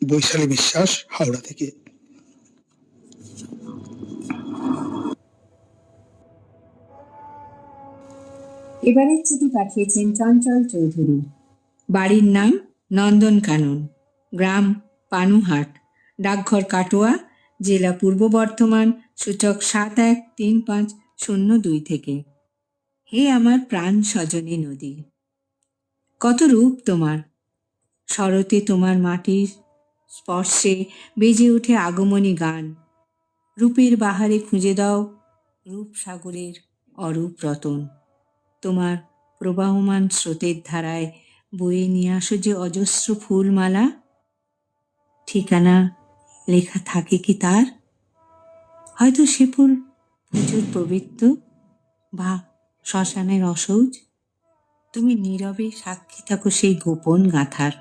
বৈশালী বিশ্বাস, হাওড়া থেকে। এবারের চিঠি পাঠিয়েছেন চঞ্চল চৌধুরী। বাড়ির নাম নন্দনকানন, গ্রাম পানুহাট, ডাকঘর কাটোয়া, জেলা পূর্ব বর্ধমান, সূচক 713502 থেকে। হে আমার প্রাণ সজনী নদী, কত রূপ তোমার! শরতে তোমার মাটির স্পর্শে বেজে ওঠে আগমনী গান। রূপের বাহারে খুঁজে দাও রূপসাগরের অরূপ রতন। তোমার প্রবাহমান স্রোতের ধারায় বয়ে নিয়ে আসো যে অজস্র ফুলমালা, ঠিকানা লেখা থাকে কি তার? হয়তো সে ফুল পুজোর পবিত্র বা শ্মশানের অসৌজ। তুমি নীরবে সাক্ষী থাকো সেই গোপন গাথার।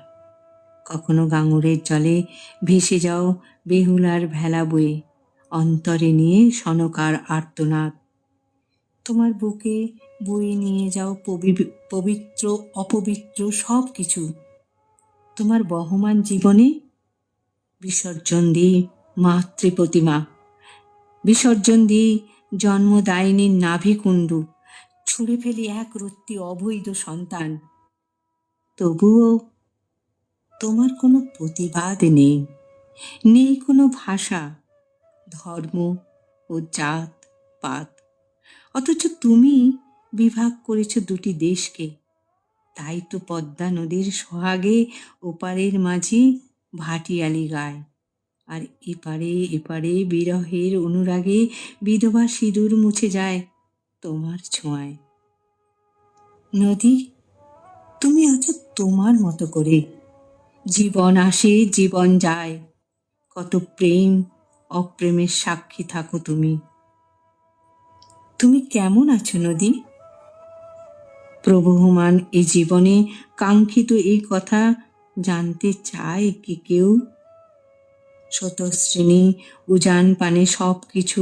কখনো গাঙুরের জলে ভেসে যাও বেহুলার ভেলা বয়ে, অন্তরে নিয়ে সনকার আর্তনাদ। তোমার বুকে বয়ে নিয়ে যাও পবিত্র অপবিত্র সব কিছু। তোমার বহমান জীবনে বিসর্জন দিই মাতৃ প্রতিমা, বিসর্জন দিই জন্মদায়িনীর নাভিকুণ্ডু, ছুঁড়ে ফেলি এক রত্তি অবৈধ সন্তান। তবুও তোমার কোনো প্রতিবাদ নেই, নেই কোনো ভাষা, ধর্ম ও জাত পাত। অথচ তুমি বিভাগ করেছ দুটি দেশকে। তাই তো পদ্মা নদীর সোহাগে ওপারের মাঝি ভাটিয়ালি গায়, আর এপারে এপারে বিরহের অনুরাগে বিধবা সিঁদুর মুছে যায় তোমার ছোঁয়ায়। নদী, তুমি আছো তোমার মতো করে, জীবন আসে জীবন যায়, কত প্রেম অপ্রেমের সাক্ষী থাকো তুমি। তুমি কেমন আছো নদী? প্রবহমান এ জীবনে কাঙ্ক্ষিত এই কথা জানতে চায় কি কেউ? স্রোতশ্রেণী উজান পানে সব কিছু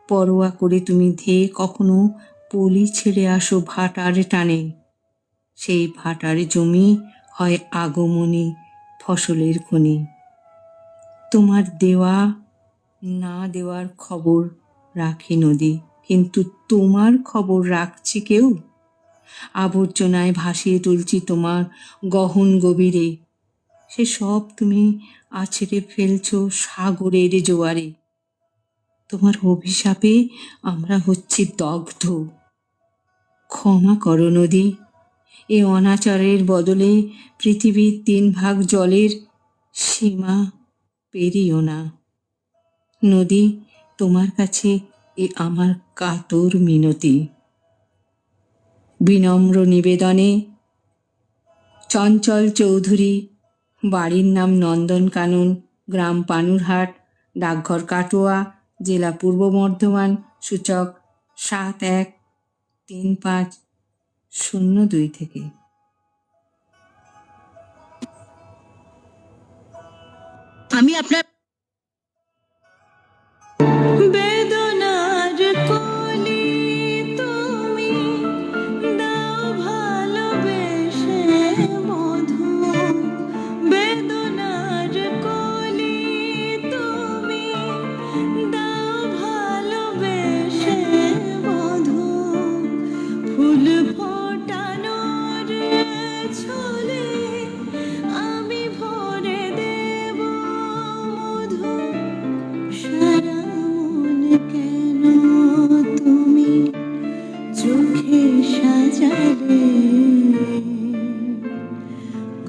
পরোয়া করে তুমি ধেয়ে কখনো পলি ছেড়ে আসো ভাটার টানে। সেই ভাটার জমি হয় আগমনী ফসলের খনি। তোমার দেওয়া না দেওয়ার খবর রাখি নদী, কিন্তু তোমার খবর রাখছি কেউ? আবর্জনায় ভাসিয়ে তুলছি তোমার গহন গভীরে, সে সব তুমি আছড়ে ফেলছো সাগরের জোয়ারে। তোমার অভিশাপে আমরা হচ্ছি দগ্ধ। ক্ষমা করো নদী, এ অনাচারের বদলে পৃথিবীর 3 ভাগ জলের সীমা পেরিও না। নদী, তোমার কাছে এ আমার কাতর মিনতি। বিনম্র নিবেদনে, চঞ্চল চৌধুরী, বাড়ির নাম নন্দনকানন, গ্রাম পানুরহাট, ডাকঘর কাটোয়া, জেলা পূর্ব বর্ধমান, সূচক 713502 থেকে। আমি আপনার বেদনার কলি তুমি দাও ভালোবেসে মধু, বেদনার কলি তুমি দাও ভালোবেসে মধু, ফুল ফোটানোর ছলে আমি ভরে দেব মধু। সারা মন কেন তুমি চোখে সাজালে,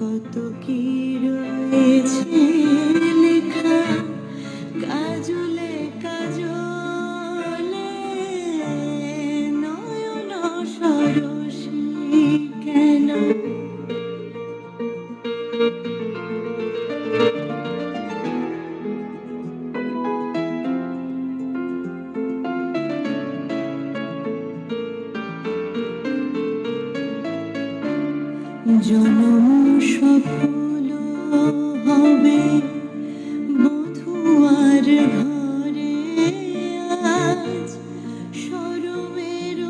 কত কি রয়েছে লেখা কাজলে কাজলে, নয়ন সরসী কেন? জনম সফল হবে বধুয়ার ঘরে, আজ সরমের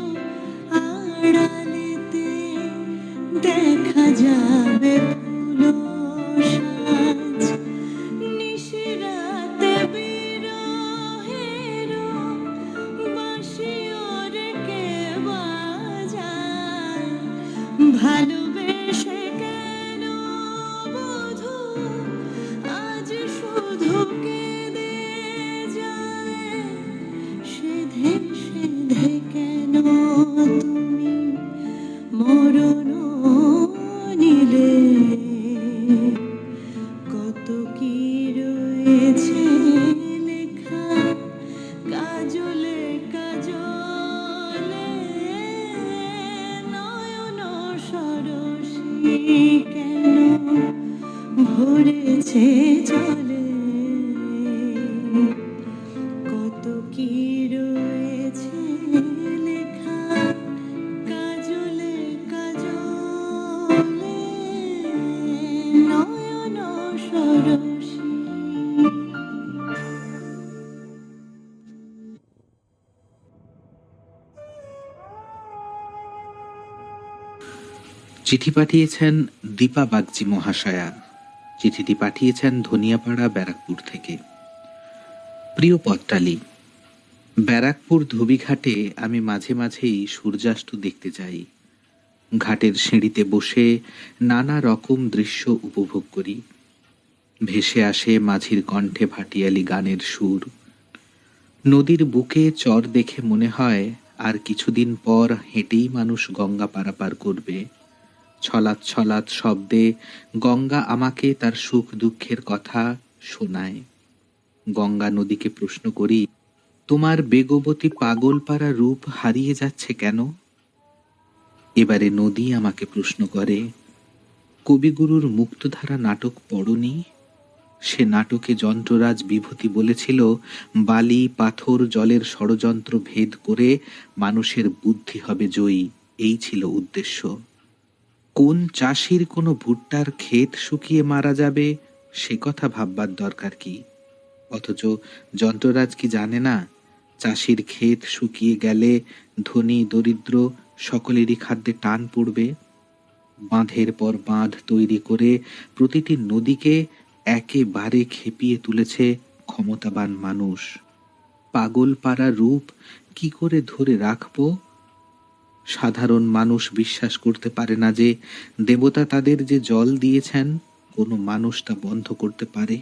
আড়ালেতে দেখা যাবে ফুল সাজ। নিশিরাতে বিরহের বাঁশি ওরে কে বাজায়, ভালোবেসে কেন বধূ আজ শুধু কেঁদে যায়, সেধে সেধে কেন তুমি মরণ নিলে, কত কি রয়েছে লেখা কাজলে কাজলে, নয়ন সরসী কেন? চিঠি পাঠিয়েছেন দীপা বাগচি মহাশয়া। চিঠিটি পাঠিয়েছেন ধনিয়াপাড়া, ব্যারাকপুর থেকে। প্রিয় পত্রালী, ব্যারাকপুর ধোবিঘাটে আমি মাঝে মাঝেই সূর্যাস্ত দেখতে যাই। ঘাটের সিঁড়িতে বসে নানা রকম দৃশ্য উপভোগ করি। ভেসে আসে মাঝির কণ্ঠে ভাটিয়ালি গানের সুর। নদীর বুকে চর দেখে মনে হয় আর কিছুদিন পর হেঁটেই মানুষ গঙ্গা পারাপার করবে। ছলাৎ ছলাৎ শব্দে গঙ্গা আমাকে তার সুখ দুঃখের কথা শোনায়। গঙ্গা নদীকে প্রশ্ন করি, তোমার বেগবতী পাগলপাড়া রূপ হারিয়ে যাচ্ছে কেন? এবারে নদী আমাকে প্রশ্ন করে, কবিগুরুর মুক্তধারা নাটক পড়নি? সে নাটকে যন্ত্ররাজ বিভূতি বলেছিল, বালি পাথর জলের ষড়যন্ত্র ভেদ করে মানুষের বুদ্ধি হবে জয়ী। এই ছিল উদ্দেশ্য। কোন চাষির কোনো ভুট্টার ক্ষেত শুকিয়ে মারা যাবে সে কথা ভাববার দরকার কি? অথচ যন্ত্ররাজ কি জানে না, চাষির ক্ষেত শুকিয়ে গেলে ধনী দরিদ্র সকলেরই খাদ্যে টান পড়বে। বাঁধের পর বাঁধ তৈরি করে প্রতিটি নদীকে একেবারে খেপিয়ে তুলেছে ক্ষমতাবান মানুষ। পাগলপাড়া রূপ কি করে ধরে রাখবো? সাধারণ মানুষ বিশ্বাস করতে পারে না যে দেবতা তাদের যে জল দিয়েছেন কোনো মানুষ তা বন্ধ করতে পারে।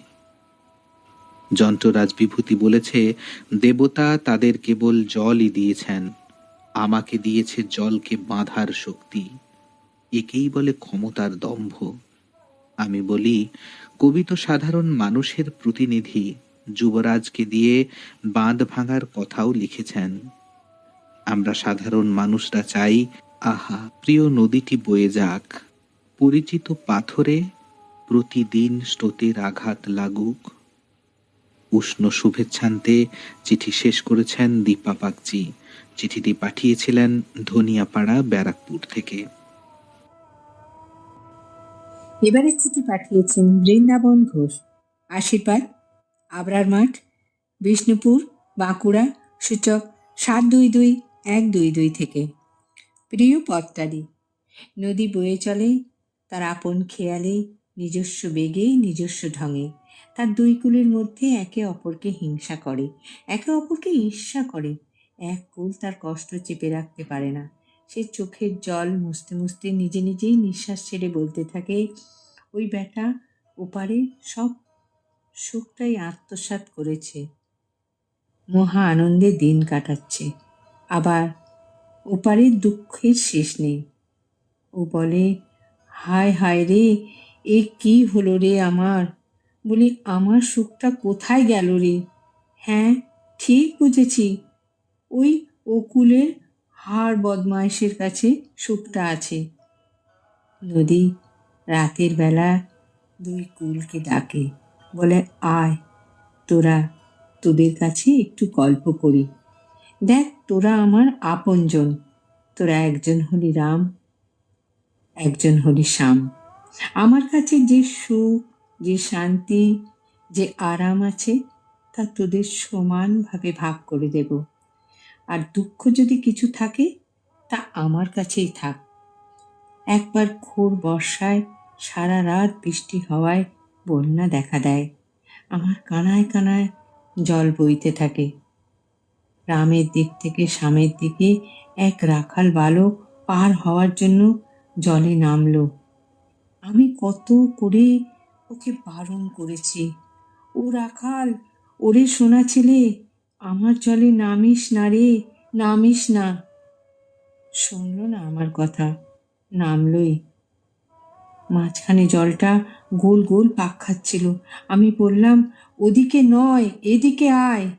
যন্ত্ররাজ বিভূতি বলেছে, দেবতা তাদের কেবল জলই দিয়েছেন, আমাকে দিয়েছে জলকে বাঁধার শক্তি। একেই বলে ক্ষমতার দম্ভ। আমি বলি, কবি তো সাধারণ মানুষের প্রতিনিধি, যুবরাজকে দিয়ে বাঁধ ভাঙার কথাও লিখেছেন। আমরা সাধারণ মানুষরা চাই, আহা, প্রিয় নদীটি বয়ে যাক, পরিচিত পাথরে প্রতিদিন স্রোতের আঘাত লাগুক। উষ্ণ শুভেচ্ছান্তে চিঠি শেষ করেছেন দীপা বাগচি। চিঠিটি পাঠিয়েছিলেন ধনিয়াপাড়া, ব্যারাকপুর থেকে। এবারে চিঠি পাঠিয়েছেন বৃন্দাবন ঘোষ। আশীর্বাদ, আবরার মাঠ, বিষ্ণুপুর, বাঁকুড়া, সূচক 722122 থেকে। প্রিয় পত্রালী, নদী বয়ে চলে তার আপন খেয়ালে, নিজস্ব বেগে, নিজস্ব ঢঙে। তার দুই কূলের মধ্যে একে অপরকে হিংসা করে, একে অপরকে ঈর্ষা করে। এক কূল তার কষ্ট চেপে রাখতে পারে না। সে চোখের জল মুছতে মুছতে নিজে নিজেই নিঃশ্বাস ছেড়ে বলতে থাকে, ওই বেটা ওপারে সব সুখটাই আত্মসাৎ করেছে, মহা আনন্দে দিন কাটাচ্ছে। আবার ওপারে দুঃখের শেষ নেই। ও বলে, হায় হায় রে, এ কি হলো রে আমার। বলি, আমার সুখটা কোথায় গেল রে? হ্যাঁ, ঠিক বুঝেছি, ওই অকুলের হাড় বদমাইশের কাছে সুখটা আছে। নদী রাতের বেলা দুই কুলকে ডাকে, বলে, আয় তোরা, তোদের কাছে একটু গল্প করি। দেখ, তোরা আমার আপনজন। তোরা একজন হলি রাম, একজন হলি শ্যাম। আমার কাছে যে সুখ, যে শান্তি, যে আরাম আছে, তা তোদের সমানভাবে ভাগ করে দেব। আর দুঃখ যদি কিছু থাকে, তা আমার কাছেই থাক। একবার ঘোর বর্ষায় সারা রাত বৃষ্টি হওয়ায় বন্যা দেখা দেয়। আমার কানায় কানায় জল বইতে থাকে। রামের দিক থেকে শ্যামের দিকে এক রাখাল বালক পার হওয়ার জন্য জলে নামলো। আমি কত করে ওকে বারণ করেছি, ও রাখাল, ওরে সোনা ছেলে, আমার জলে নামিস না রে, নামিস না। শুনলো না আমার কথা, নামলই। মাঝখানে জলটা গোল গোল পাক খাচ্ছিল। আমি বললাম, ওদিকে নয়, এদিকে আয়।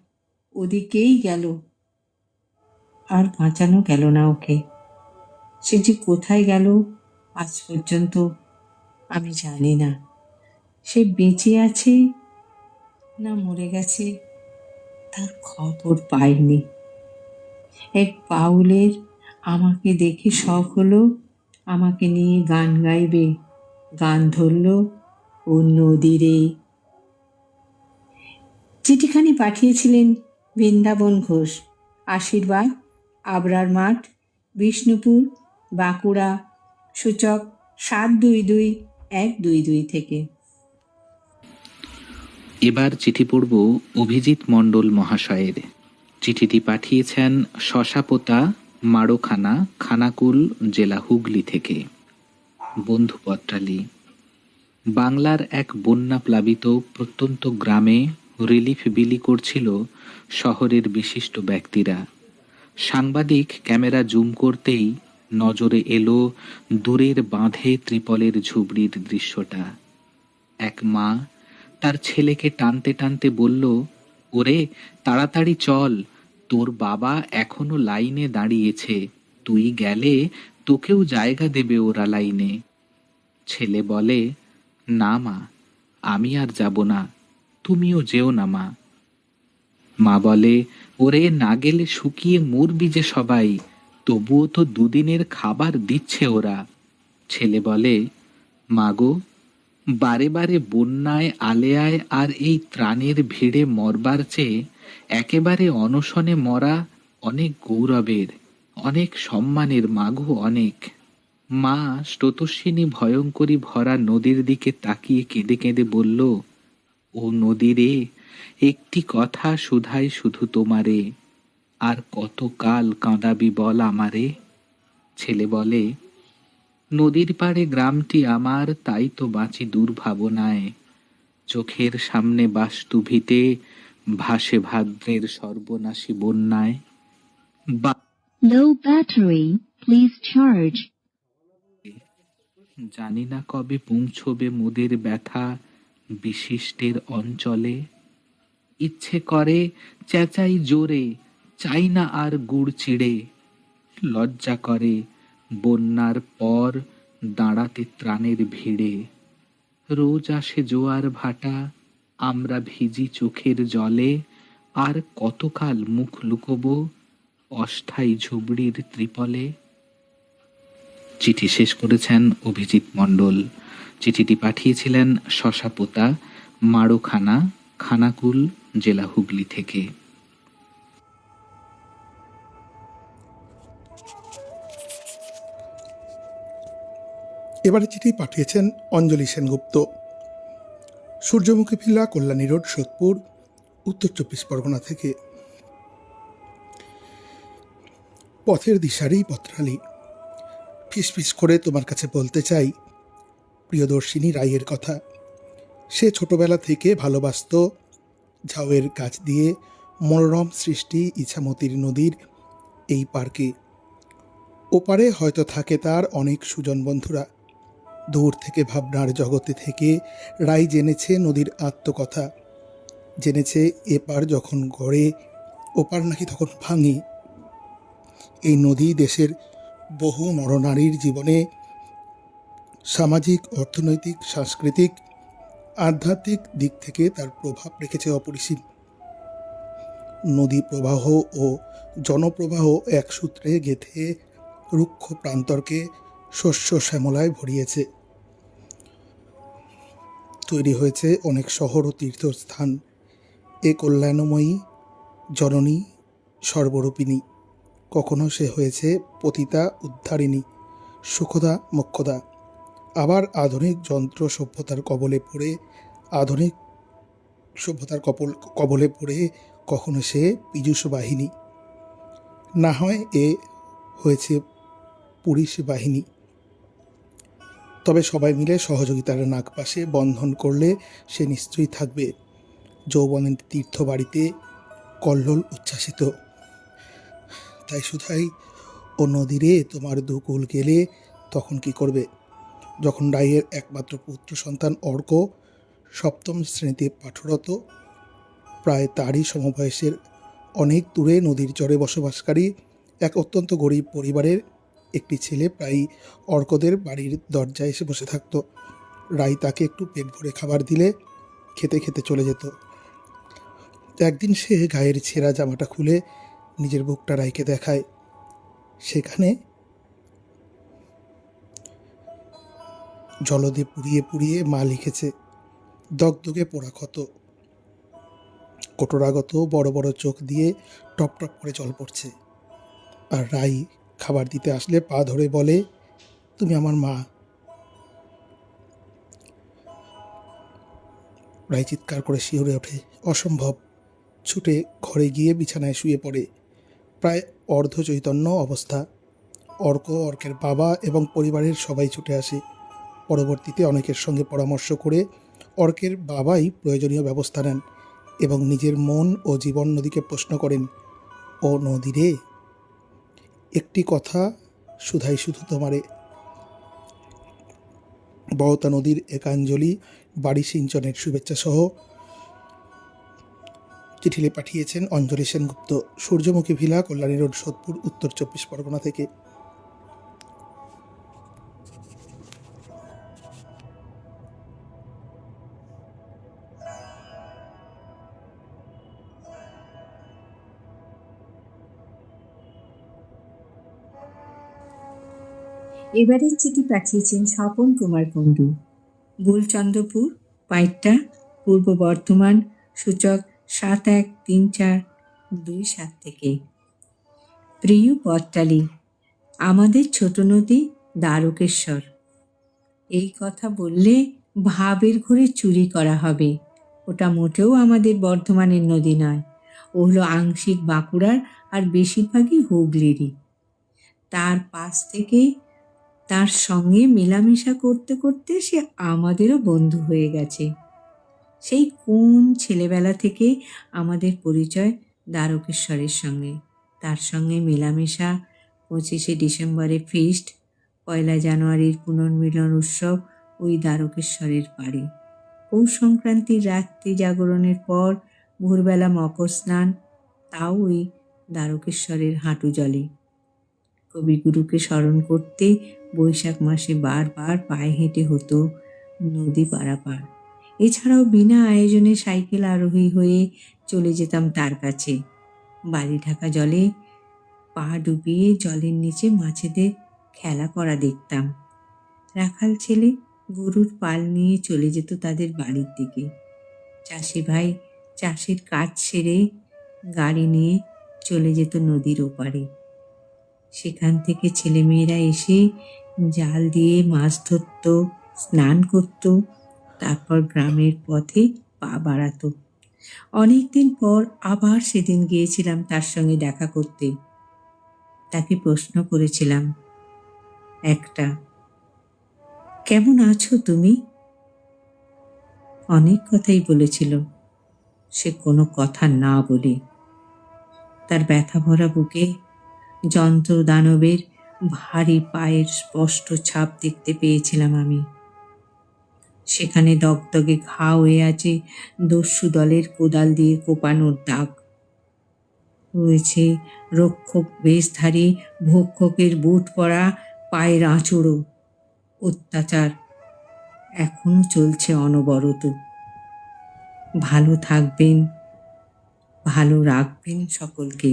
ওদিকেই গেল। আর বাঁচানো গেল না ওকে। সে যে কোথায় গেল আজ পর্যন্ত আমি জানি না। সে বেঁচে আছে না মরে গেছে তার খবর পাইনি। এক বাউলের আমাকে দেখে শখ হলো, আমাকে নিয়ে গান গাইবে। গান ধরল, ও নদীরে। চিঠিখানি পাঠিয়েছিলেন বৃন্দাবন ঘোষ। আশীর্বাদ, আবরার মাঠ, বিষ্ণুপুর, বাঁকুড়া, সূচক 722122 থেকে। এবার চিঠি পড়ব অভিজিৎ মণ্ডল মহাশয়ের। চিঠিটি পাঠিয়েছেন শশাপোতা, মাড়োখানা, খানাকুল, জেলা হুগলি থেকে। বন্ধু পত্রালী, বাংলার এক বন্যা প্লাবিত প্রত্যন্ত গ্রামে রিলিফ বিলি করছিল শহরের বিশিষ্ট ব্যক্তিরা। সাংবাদিক ক্যামেরা জুম করতেই নজরে এলো দূরের বাঁধে ত্রিপলের ঝুবড়ির দৃশ্যটা। এক মা তার ছেলেকে টানতে টানতে বলল, ওরে তাড়াতাড়ি চল, তোর বাবা এখনো লাইনে দাঁড়িয়েছে, তুই গেলে তোকেও জায়গা দেবে ওরা লাইনে। ছেলে বলে, না মা, আমি আর যাব না, তুমিও যেও না মা। মা বলে, ওরে না গেলে শুকিয়ে মরবি যে সবাই, তবুও তো দুদিনের খাবার দিচ্ছে ওরা। ছেলে বলে, মা গো, বারে বারে বন্যায় আলেয়ায় আর এই ত্রাণের ভিড়ে মরবার চেয়ে একেবারে অনশনে মরা অনেক গৌরবের, অনেক সম্মানের, মাগো অনেক। মা স্রোতস্বিনী ভয়ঙ্করী ভরা নদীর দিকে তাকিয়ে কেঁদে কেঁদে বলল, ও নদী রে, একটি কথা শুধাই শুধু তোমারে, আর কতকাল কাঁদাবি বল আমারে। ছেলে বলে, নদীর পাড়ে গ্রামটি আমার, তাই তো বাঁচি দুর্ভাবনায়, চোখের সামনে বাস্তুভিতে ভাসে ভাদ্রের সর্বনাশী বন্যায়। Low battery, please charge. জানি না কবে পৌঁছবে মোদের ব্যথা বিশিষ্টের অঞ্চলে। ইচ্ছে করে চেঁচাই জোরে, চাই না আর গুড় চিড়ে। লজ্জা করে বন্যার পর দাঁড়াতে ত্রাণের ভিড়ে। রোজ আসে জোয়ার ভাটা, আমরা ভিজি চোখের জলে, আর কতকাল মুখ লুকোবো অস্থায়ী ঝুবড়ির ত্রিপলে। চিঠি শেষ করেছেন অভিজিৎ মণ্ডল। চিঠিটি পাঠিয়েছিলেন শশাপোতা, মাড়োখানা, খানাকুল, জেলা হুগলি থেকে। এবারে চিঠি পাঠিয়েছেন অঞ্জলি সেনগুপ্ত। সূর্যমুখী ভিলা, কল্যাণী রোড, সোদপুর, উত্তর 24 পরগনা থেকে। পথের দিশারি পত্রালী, ফিসফিস করে তোমার কাছে বলতে চাই প্রিয়দর্শিনী রায়ের কথা। সে ছোটবেলা থেকে ভালোবাসত ঝাউয়ের গাছ দিয়ে মনোরম সৃষ্টি ইছামতির নদীর এই পার্কে। ওপারে হয়তো থাকে তার অনেক সুজন বন্ধুরা। দূর থেকে ভাবনার জগতে থেকে রাই জেনেছে নদীর আত্মকথা, জেনেছে এপার যখন গড়ে ওপার নাকি তখন ভাঙে। এই নদী দেশের বহু নরনারীর জীবনে সামাজিক, অর্থনৈতিক, সাংস্কৃতিক, আধ্যাত্মিক দিক থেকে তার প্রভাব রেখেছে অপরিসীম। নদী প্রবাহ ও জনপ্রবাহ এক সূত্রে গেঁথে রুক্ষ প্রান্তরকে শস্য শ্যামলায় ভরিয়েছে। তৈরি হয়েছে অনেক শহর ও তীর্থস্থান। এ কল্যাণময়ী জননী সর্বরূপিণী। কখনো সে হয়েছে পতিতা উদ্ধারিণী, সুখদা মোক্ষদা। আবার আধুনিক যন্ত্র সভ্যতার কবলে পড়ে কখনো সে পীযুষ বাহিনী, না হয় এ হয়েছে পুলিশ বাহিনী। তবে সবাই মিলে সহযোগিতার নাগপাশে বন্ধন করলে সে নিশ্চয়ই থাকবে যৌবনের তীর্থবাড়িতে কল্লোল উচ্ছ্বাসিত। তাই শুধাই, ও নদীরে তোমার দুকুল গেলে তখন কি করবে? যখন রায়ের একমাত্র পুত্র সন্তান অর্ক 7ম শ্রেণীতে পাঠরত, প্রায় তারই সমবয়সের অনেক দূরে নদীর চরে বসবাসকারী এক অত্যন্ত গরিব পরিবারের একটি ছেলে প্রায় অর্কদের বাড়ির দরজায় এসে বসে থাকত। রাই তাকে একটু পেট ভরে খাবার দিলে খেতে খেতে চলে যেত। একদিন সে গায়ের ছেঁড়া জামাটা খুলে নিজের বুকটা রাইকে দেখায়। সেখানে জলদে পুড়িয়ে পুড়িয়ে মা লিখেছে, দগদগে পোড়া ক্ষত। কোটরাগত বড় বড় চোখ দিয়ে টপ টপ করে জল পড়ছে। আর রাই খাবার দিতে আসলে পা ধরে বলে, তুমি আমার মা, রায় চিৎকার করে শিউরে ওঠে। অসম্ভব। ছুটে ঘরে গিয়ে বিছানায় শুয়ে পড়ে। প্রায় অর্ধ চৈতন্য অবস্থা। অর্ক, অর্কের বাবা এবং পরিবারের সবাই ছুটে আসে। পরবর্তীতে অনেকের সঙ্গে পরামর্শ করে অর্কের বাবাই প্রয়োজনীয় ব্যবস্থা নেন এবং নিজের মন ও জীবন নদীকে প্রশ্ন করেন, ও নদী রে, একটি কথা শুধাই শুধু তোমারে। বড়তা নদীর একাঞ্জলি বাড়ি সিঞ্চনের শুভেচ্ছা সহ চিঠি পাঠিয়েছেন অঞ্জলি সেনগুপ্ত, সূর্যমুখী ভিলা, কল্যাণী রোড, সোদপুর, উত্তর 24 পরগনা থেকে। এবারের চিঠি পাঠিয়েছেন স্বপন কুমার কুণ্ডু, বুলচন্দ্রপুর, পাইকটা, পূর্ব বর্ধমান, সূচক 713427 থেকে। প্রিয় পট্টালি, আমাদের ছোট নদী দ্বারকেশ্বর। এই কথা বললে ভাবের ঘরে চুরি করা হবে। ওটা মোটেও আমাদের বর্ধমানের নদী নয়, ও হলো আংশিক বাঁকুড়ার আর বেশিরভাগই হুগলিরই। তার পাশ থেকে তার সঙ্গে মেলামেশা করতে করতে সে আমাদেরও বন্ধু হয়ে গেছে। সেই কোন ছেলেবেলা থেকে আমাদের পরিচয় দ্বারকেশ্বরের সঙ্গে। তার সঙ্গে মেলামেশা, 25শে ডিসেম্বরে ফিস্ট, 1 জানুয়ারির পুনর্মিলন উৎসব ওই দ্বারকেশ্বরের পাড়ে, পৌষ সংক্রান্তির রাত্রি জাগরণের পর ভোরবেলা মকর স্নান, তাও ওই দ্বারকেশ্বরের হাঁটু জলে। কবিগুরুকে স্মরণ করতে বৈশাখ মাসে বারবার পায়ে হেঁটে হতো নদী পারাপার। এছাড়াও বিনা আয়োজনে সাইকেল আরোহী হয়ে চলে যেতাম তার কাছে। বালি ঢাকা জলে পা ডুবিয়ে জলের নিচে মাছেদের খেলা করা দেখতাম। রাখাল ছেলে গরুর পাল নিয়ে চলে যেত তাদের বাড়ির দিকে। চাষি ভাই চাষের কাজ সেরে গাড়ি নিয়ে চলে যেত নদীর ওপারে। সেখান থেকে ছেলেমেয়েরা এসে জাল দিয়ে মাছ ধরত, স্নান করত, তারপর গ্রামের পথে পা বাড়াতো। অনেকদিন পর আবার সেদিন গিয়েছিলাম তার সঙ্গে দেখা করতে। তাকে প্রশ্ন করেছিলাম একটা, কেমন আছো তুমি? অনেক কথাই বলেছিল সে কোনো কথা না বলে। তার ব্যথা ভরা বুকে যন্ত্র দানবের ভারী পায়ের স্পষ্ট ছাপ দেখতে পেয়েছিলাম আমি। সেখানে দগদগে ঘা হয়ে আছে দস্যু দলের কোদাল দিয়ে কোপানোর দাগ। রয়েছে রক্ষক বেশধারী ভক্ষকের বুট পরা পায়ের আঁচড়ও। অত্যাচার এখনো চলছে অনবরত। ভালো থাকবেন, ভালো রাখবেন সকলকে।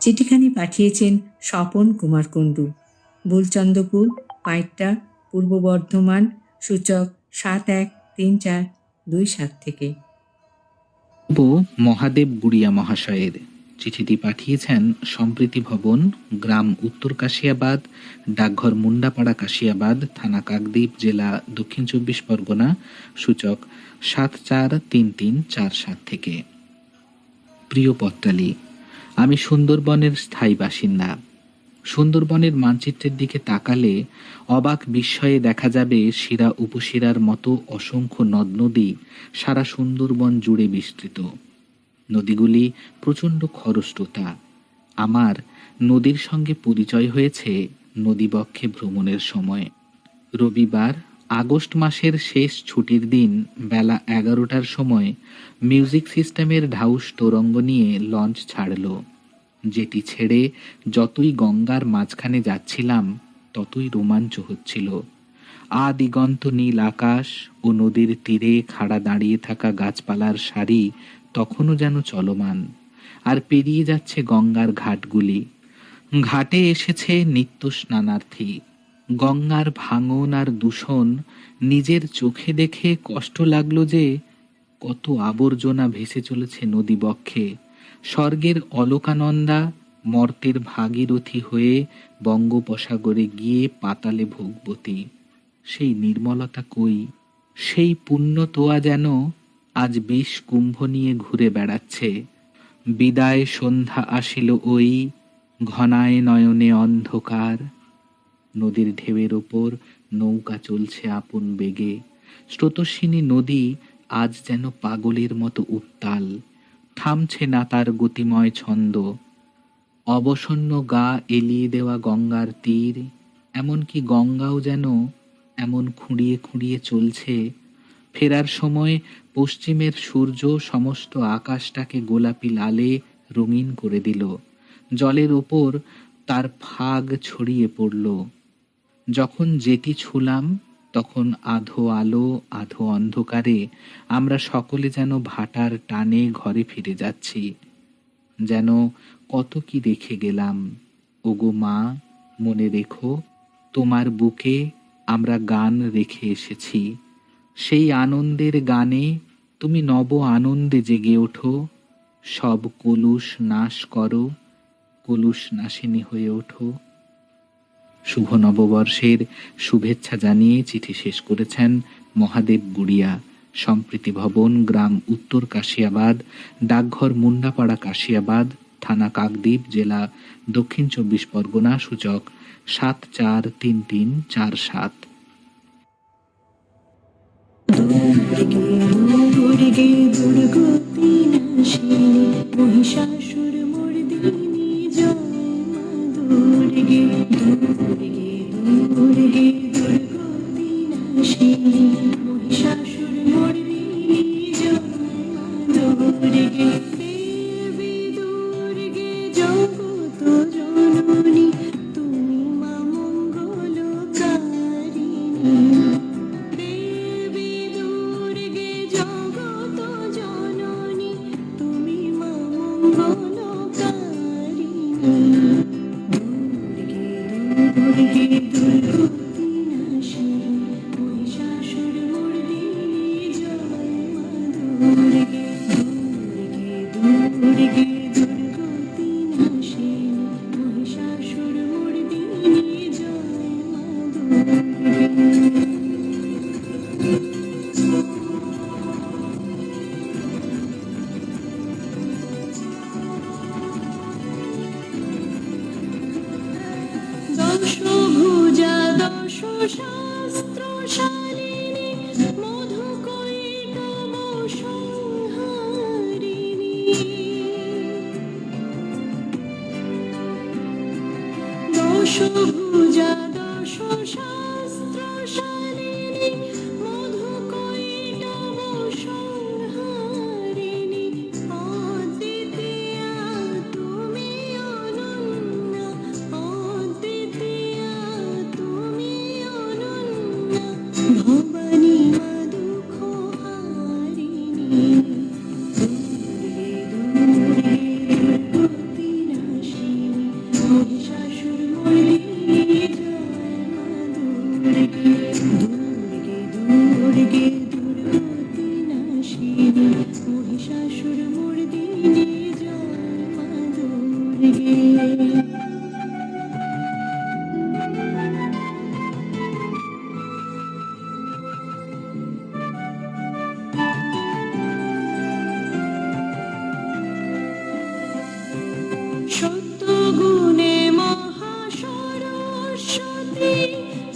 চিঠিখানি পাঠিয়েছেন স্বপন কুমার কুণ্ডু, বুলচন্দ্রপুর, পাইকটা, পূর্ব বর্ধমান, সূচক 713427 থেকে। মহাদেব গুড়িয়া মহাশয়ের চিঠিটি পাঠিয়েছেন সম্প্রীতি ভবন, গ্রাম উত্তর কাশিয়াবাদ, ডাকঘর মুন্ডাপাড়া কাশিয়াবাদ, থানা কাকদ্বীপ, জেলা দক্ষিণ 24 পরগনা, সূচক 743347 থেকে। প্রিয় পত্রালী, আমি সুন্দরবনের স্থায়ী বাসিন্দা। সুন্দরবনের মানচিত্রের দিকে তাকালে অবাক বিস্ময়ে দেখা যাবে শিরা উপশিরার মতো অসংখ্য নদ নদী সারা সুন্দরবন জুড়ে বিস্তৃত। নদীগুলি প্রচণ্ড খরস্রোতা। আমার নদীর সঙ্গে পরিচয় হয়েছে নদীবক্ষে ভ্রমণের সময়। রবিবার আগস্ট মাসের শেষ ছুটির দিন বেলা 11টার সময় মিউজিক সিস্টেমের ঢাউস তোরঙ্গ নিয়ে লঞ্চ ছাড়ল। যেটি ছেড়ে যতই গঙ্গার মাঝখানে যাচ্ছিলাম ততই রোমাঞ্চ হচ্ছিল। দিগন্ত নীল আকাশ ও নদীর তীরে খাড়া দাঁড়িয়ে থাকা গাছপালার সারি তখনও যেন চলমান, আর পেরিয়ে যাচ্ছে গঙ্গার ঘাটগুলি। ঘাটে এসেছে নিত্য স্নানার্থী। গঙ্গার ভাঙন আর দূষণ নিজের চোখে দেখে কষ্ট লাগলো যে কত আবর্জনা ভেসে চলেছে নদী বক্ষে। স্বর্গের অলকানন্দা মর্তের ভাগীরথী হয়ে বঙ্গোপসাগরে গিয়ে পাতালে ভোগবতী। সেই নির্মলতা কই? সেই পুণ্য তোয়া যেন আজ বিষ কুম্ভ নিয়ে ঘুরে বেড়াচ্ছে। বিদায় সন্ধ্যা আসিল ওই, ঘনায় নয়নে অন্ধকার। নদীর ঢেউয়ের ওপর নৌকা চলছে আপন বেগে। স্রোতস্বিনী নদী আজ যেন পাগলের মতো উত্তাল, থামছে না তার গতিময় ছন্দ। অবসন্ন গা এলিয়ে দেওয়া গঙ্গার তীর, এমনকি গঙ্গাও যেন এমন খুঁড়িয়ে খুঁড়িয়ে চলছে। ফেরার সময় পশ্চিমের সূর্য সমস্ত আকাশটাকে গোলাপি লালে রঙিন করে দিল। জলের ওপর তার ফাগ ছড়িয়ে পড়ল। যখন জেটি ছুঁলাম তখন আধো আলো আধো অন্ধকারে আমরা সকলে যেন ভাটার টানে ঘরে ফিরে যাচ্ছি। যেন কত কি রেখে গেলাম। ওগো মা, মনে রেখো, তোমার বুকে আমরা গান রেখে এসেছি। সেই আনন্দের গানে তুমি নব আনন্দে জেগে ওঠো। সব কলুষ নাশ করো, কলুষ নাশিনী হয়ে ওঠো। শুভ নববর্ষের শুভেচ্ছা জানিয়ে চিঠি শেষ করেছেন মহাদেব গুড়িয়া। সম্প্রীতি ভবন, গ্রাম উত্তর কাশিয়াবাদ, ডাকঘর মুন্ডাপাড়া কাশিয়াবাদ, থানা কাকদ্বীপ, জেলা দক্ষিণ 24 পরগনা, সূচক 743347। দুর্গে দুর্গতি নাশিনী মহিষাসুর মর্দিনী জয় মা দুর্গে। দুর্গে দুর্গে দুর্গতি নাশিনী মহিষাসুর মর্দিনী জয় মা দুর্গে। দেবী দুর্গে জগত জননী তুমি মা মঙ্গলকারিণী। দেবী দুর্গে জগত জননী তুমি মা মঙ্গলকারিণী। দুর্গে দুর্গে দুর্গতি নাশিনী মহিষাসুর মর্দিনী জয় মা দুর্গে। দুর্গে দুর্গে দুর্গতি নাশিনী মহিষাসুর মর্দিনী জয় মা দুর্গে। দশভুজা দশ শাস্ত্রশালিনী মধুকৈটভ সংহারিণী। দশভুজা দশ শাস্ত্রশালিনী মধুকৈটভ সংহারিণী। অদ্বিতীয়া তুমি অনন্যা, অদ্বিতীয়া তুমি অনন্যা। ভবানী মা দুঃখ হারিণী। দুর্গে দুর্গে দুর্গতি নাশিনী মহিষাসুর মর্দিনী জয় মা দুর্গে। দুর্গে দুর্গে দুর্গতি নাশিনী মহিষাসুর মর্দিনী জয় মা দুর্গে। সত্যগুণে মহাসরস্বতী,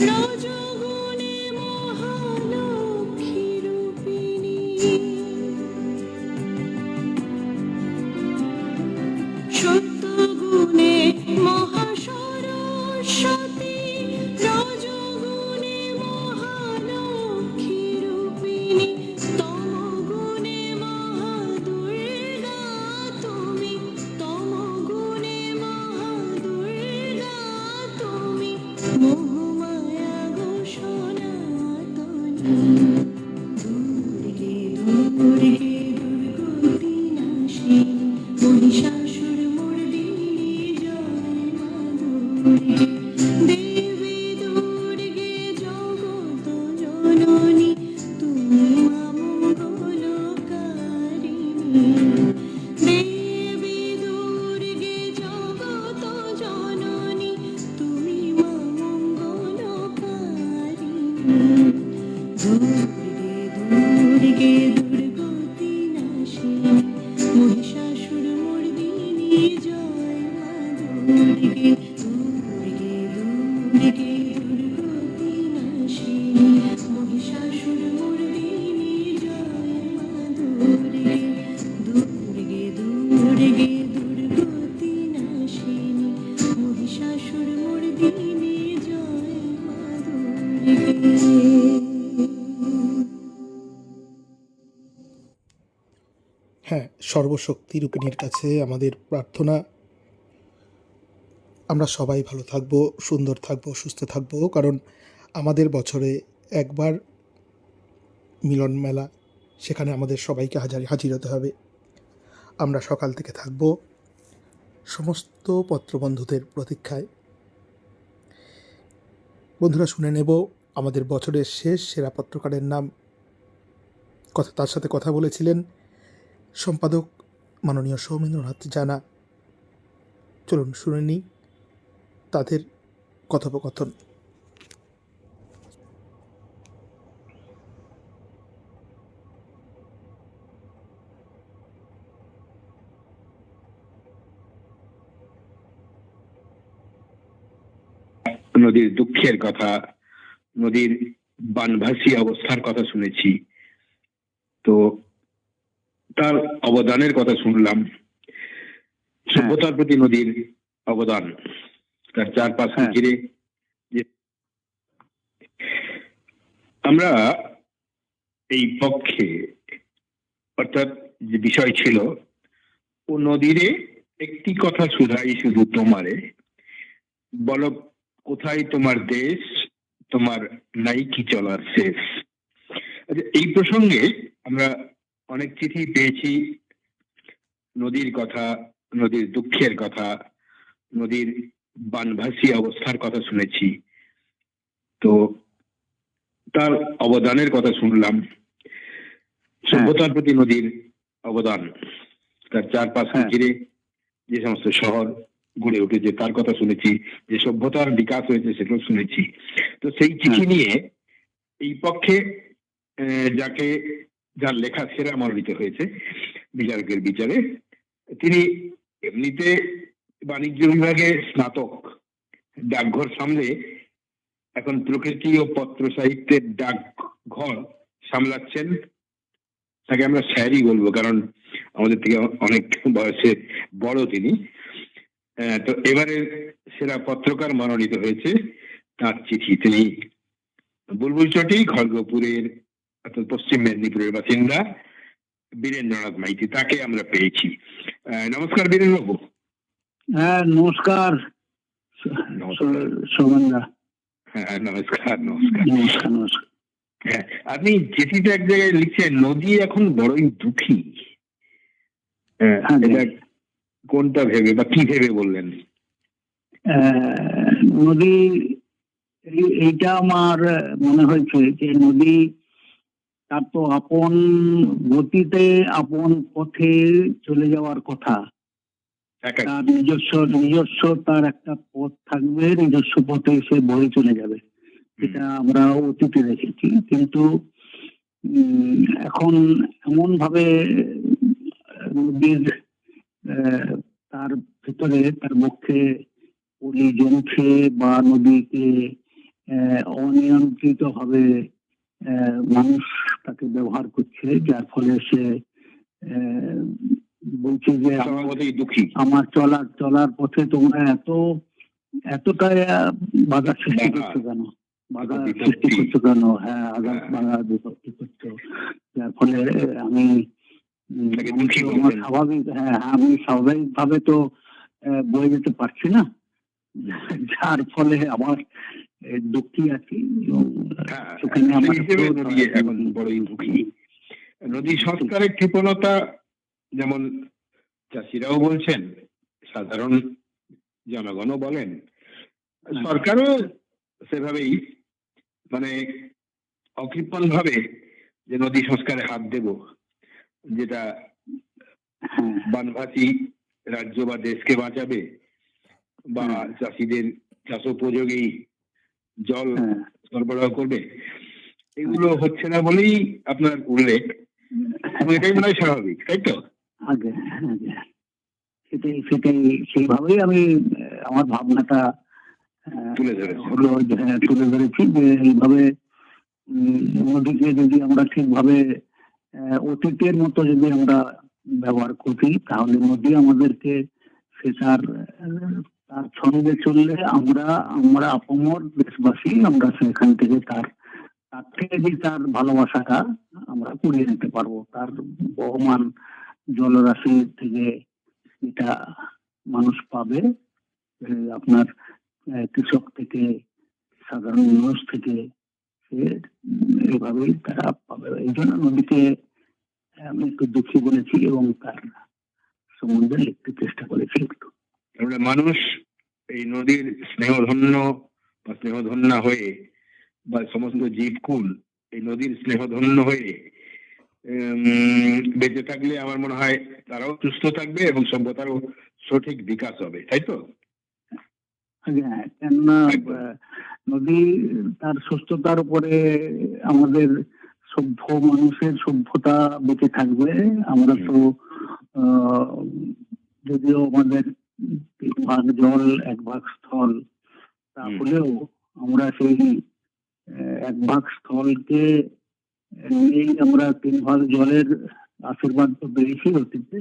রজগুণে মহালক্ষ্মী রূপিণী। সত্যগুণে মহাসরস্বতী, রজগুণে মহালক্ষ্মী রূপিণী। তমগুণে মহাদুর্গা তুমি, তমগুণে মহাদুর্গা তুমি। মোহমায়া গো সনাতনী। দুর্গে দুর্গে দুর্গতি নাশিনী মহিষাসুর মর্দিনী জয় মা দুর্গে। দেবী দুর্গে জগত জননী তুমি মা মঙ্গলকারিণী। দেবী দুর্গে জগত জননী তুমি মা মঙ্গলকারিণী। দুর্গে নাশিনী মহিষাসুর মর্দিনী জয় মা দুর্গে দুর্গে দুর্গে দুর্গতি নাশিনী মহিষাসুর মর্দিনী জয় মা দুর্গে দুর্গে দুর্গে দুর্গতি নাশিনী মহিষাসুর মর্দিনী জয় মা দুর্গে। হ্যাঁ, সর্বশক্তি রূপিণীর কাছে আমাদের প্রার্থনা আমরা সবাই ভালো থাকবো, সুন্দর থাকবো, সুস্থ থাকবো, কারণ আমাদের বছরে একবার মিলন মেলা, সেখানে আমাদের সবাইকে হাজির হতে হবে। আমরা সকাল থেকে থাকবো সমস্ত পত্রবন্ধুদের প্রতীক্ষায়। বন্ধুরা, শুনে নেব আমাদের বছরের শেষ সেরা পত্রকারের নাম। তার সাথে কথা বলেছিলেন সম্পাদক মাননীয় সৌমেন্দ্রনাথ জানা। চলুন শুনে নিই তাদের কথোপকথন। নদীর দুঃখের কথা, নদীর বানভাসী অবস্থার কথা শুনেছি, তো তার অবদানের কথা শুনলাম। সভ্যতার প্রতি নদীর অবদান, তার চারপাশে ঘিরে যে আমরা এই পক্ষে, অর্থাৎ যে বিষয় ছিল, ও নদীরে একটি কথা শুধাই শুধু তোমারে, বলো কোথায় তোমার দেশ, তোমার নাই কি চলার শেষ। আচ্ছা, এই প্রসঙ্গে আমরা অনেক চিঠি পেয়েছি, নদীর কথা, নদীর দুঃখের কথা, নদীর বানভাসী অবস্থার কথা শুনেছি, তো তার অবদানের কথা শুনলাম। সভ্যতার প্রতি নদীর অবদান, তার চারপাশে ঘিরে যে সমস্ত শহর গড়ে উঠেছে তার কথা শুনেছি, যে সভ্যতার বিকাশ হয়েছে সেটাও শুনেছি। তো সেই চিঠি নিয়ে এই পক্ষে যার লেখা সেরা মনোনীত হয়েছে বিচারকের বিচারে, তিনি এমনিতে বাণিজ্য বিভাগে স্নাতক, ডাকঘর সামলে এখন প্রকৃতি ও পত্র সাহিত্যের ডাকঘর সামলাচ্ছেন। তাকে আমরা স্যারই বলবো, কারণ আমাদের থেকে অনেক বয়সে বড় তিনি। তো এবারে সেরা পত্রকার মনোনীত হয়েছে তার চিঠি। তিনি বুলবুলচটি, খড়গপুরের অর্থাৎ পশ্চিম মেদিনীপুরের বাসিন্দা বীরেন্দ্রনাথ মাইতি, তাকে আমরা পেয়েছি। নমস্কার বীরেন্দ্রবাবু। হ্যাঁ, নমস্কার সোমেনদা। হ্যাঁ, নমস্কার নমস্কার নমস্কার নমস্কার। হ্যাঁ, আপনি চিঠিটা এক জায়গায় লিখছেন, নদী এখন বড়ই দুঃখী। এটা কোনটা ভেবে বা কি ভেবে বললেন? নদী, এইটা আমার মনে হয়েছে যে নদী তার তো আপন গতিতে আপন পথে চলে যাওয়ার কথা। তার নিজস্ব তার একটা পথ থাকবে, নিজস্ব পথে সে বয়ে চলে যাবে, এটা আমরা অতীতে দেখেছি। কিন্তু এখন এমন ভাবে নদীর তার ভিতরে, তার মুখে পলি জমছে বা নদীকে অনিয়ন্ত্রিত ভাবে মানুষ তাকে ব্যবহার করছে, যার ফলে সে বলছে যে আমার চলার পথে তোমরা এতটা বাধা সৃষ্টি করছো কেন, বাধা সৃষ্টি করছো কেন, হ্যাঁ বাধা বিপত্তি করছো, যার ফলে আমি আমি স্বাভাবিক ভাবে তো বয়ে যেতে পারছি না, যার ফলে আমার দুঃখী আছি। এখন বড়ই দুঃখী। নদী সংস্কারের কৃপণতা যেমন চাষিরাও বলছেন, সাধারণ জনগণও বলেন, সরকারও সেভাবেই মানে অকৃপণ ভাবে যে নদী সংস্কারে হাত দেব, যেটা বানভাসী রাজ্য বা দেশকে বাঁচাবে বা চাষিদের চাষোপযোগী জল সরবরাহ করবে, এগুলো হচ্ছে না বলেই আপনার উল্লেখ। এবং এটাই মনে হয় স্বাভাবিক, তাই তো? আগে আগে সেটাই সেইভাবেই আমি আমার ভাবনাটা তুলে ধরেছে। হলো তুলে ধরেছি যে এইভাবে নদীকে যদি আমরা ঠিকভাবে অতীতের মতো যদি আমরা ব্যবহার করি, তাহলে নদী আমাদেরকে সে তার ছন্দে চললে আমরা আপামর দেশবাসী আমরা সেখান থেকে তার থেকে যে তার ভালোবাসাটা আমরা কুড়িয়ে নিতে পারবো। তার বহমান জলরাশি থেকে এটা মানুষ পাবে, আপনার কৃষক থেকে, সাধারণ মানুষ থেকে, সে এভাবেই তারা পাবে। এই জন্য নদীকে আমি একটু দুঃখী বলেছি এবং তার সম্বন্ধে লিখতে চেষ্টা করেছি একটু। তারপরে মানুষ এই নদীর স্নেহধন্য বা স্নেহধন্যা হয়ে, বা সমস্ত জীবকুল এই নদীর স্নেহধন্য হয়ে বেঁচে থাকলে আমার মনে হয় তারাও সুস্থ থাকবে এবং সভ্যতারও সঠিক বিকাশ হবে, তাই তো? হ্যাঁ, কেননা নদী তার সুস্থতার উপরে আমাদের মানুষের সভ্যতা বেঁচে থাকবে। আমরা তো যদিও আমাদের 3 ভাগ জল 1 ভাগ স্থল, তাহলেও আমরা সেই 1 ভাগ স্থলকে নিয়েই আমরা 3 ভাগ জলের আশীর্বাদ তো পেয়েছি অতীতে,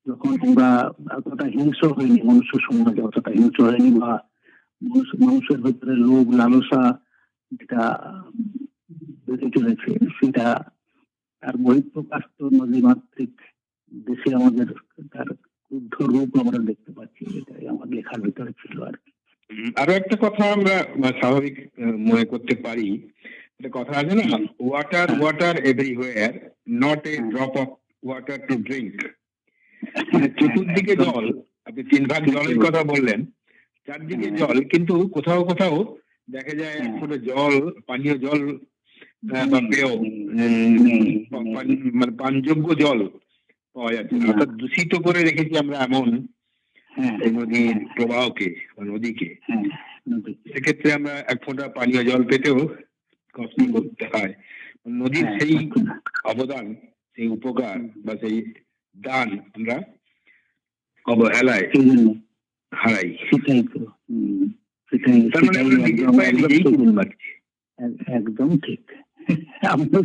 যখন আমরা এতটা হিংস্র হয়নি, মনুষ্য সমাজ অতটা হিংস্র হয়নি, বা মানুষের ভিতরে লোভ লালসা যেটা বেড়ে চলেছে, সেটা তার বহিঃপ্রকাশ তো নদীমাতৃক দেশে আমাদের তার ক্রুদ্ধ রূপ আমরা দেখতে পাচ্ছি। এটাই আমার লেখার ভিতরে ছিল আর কি। আরো একটা কথা আমরা স্বাভাবিক মনে করতে পারি, একটা কথা আছে না, water everywhere, not a drop of water to drink. মানে চতুর্দিকে জল, আপনি 3 ভাগ জলের কথা বললেন, চারদিকে জল, কিন্তু কোথাও কোথাও দেখা যায় এক ফোঁটা জল, পানীয় জল বা পেয় মানে পানযোগ্য জল পাওয়া যাচ্ছে না। অর্থাৎ দূষিত করে রেখেছি আমরা এমন এই নদীর প্রবাহকে বা নদীকে। সেক্ষেত্রে আমরা এক ফোঁটা পানীয় জল পেতেও কষ্ট করতে হয়। নদীর সেই অবদান, সেই উপকার বা সেই দান আমরা অবহেলায় হারাই। সেটাই তো, তার মানে আমরা নিজের পায়ে নিজেই কুড়ুল মারছি। একদম ঠিক।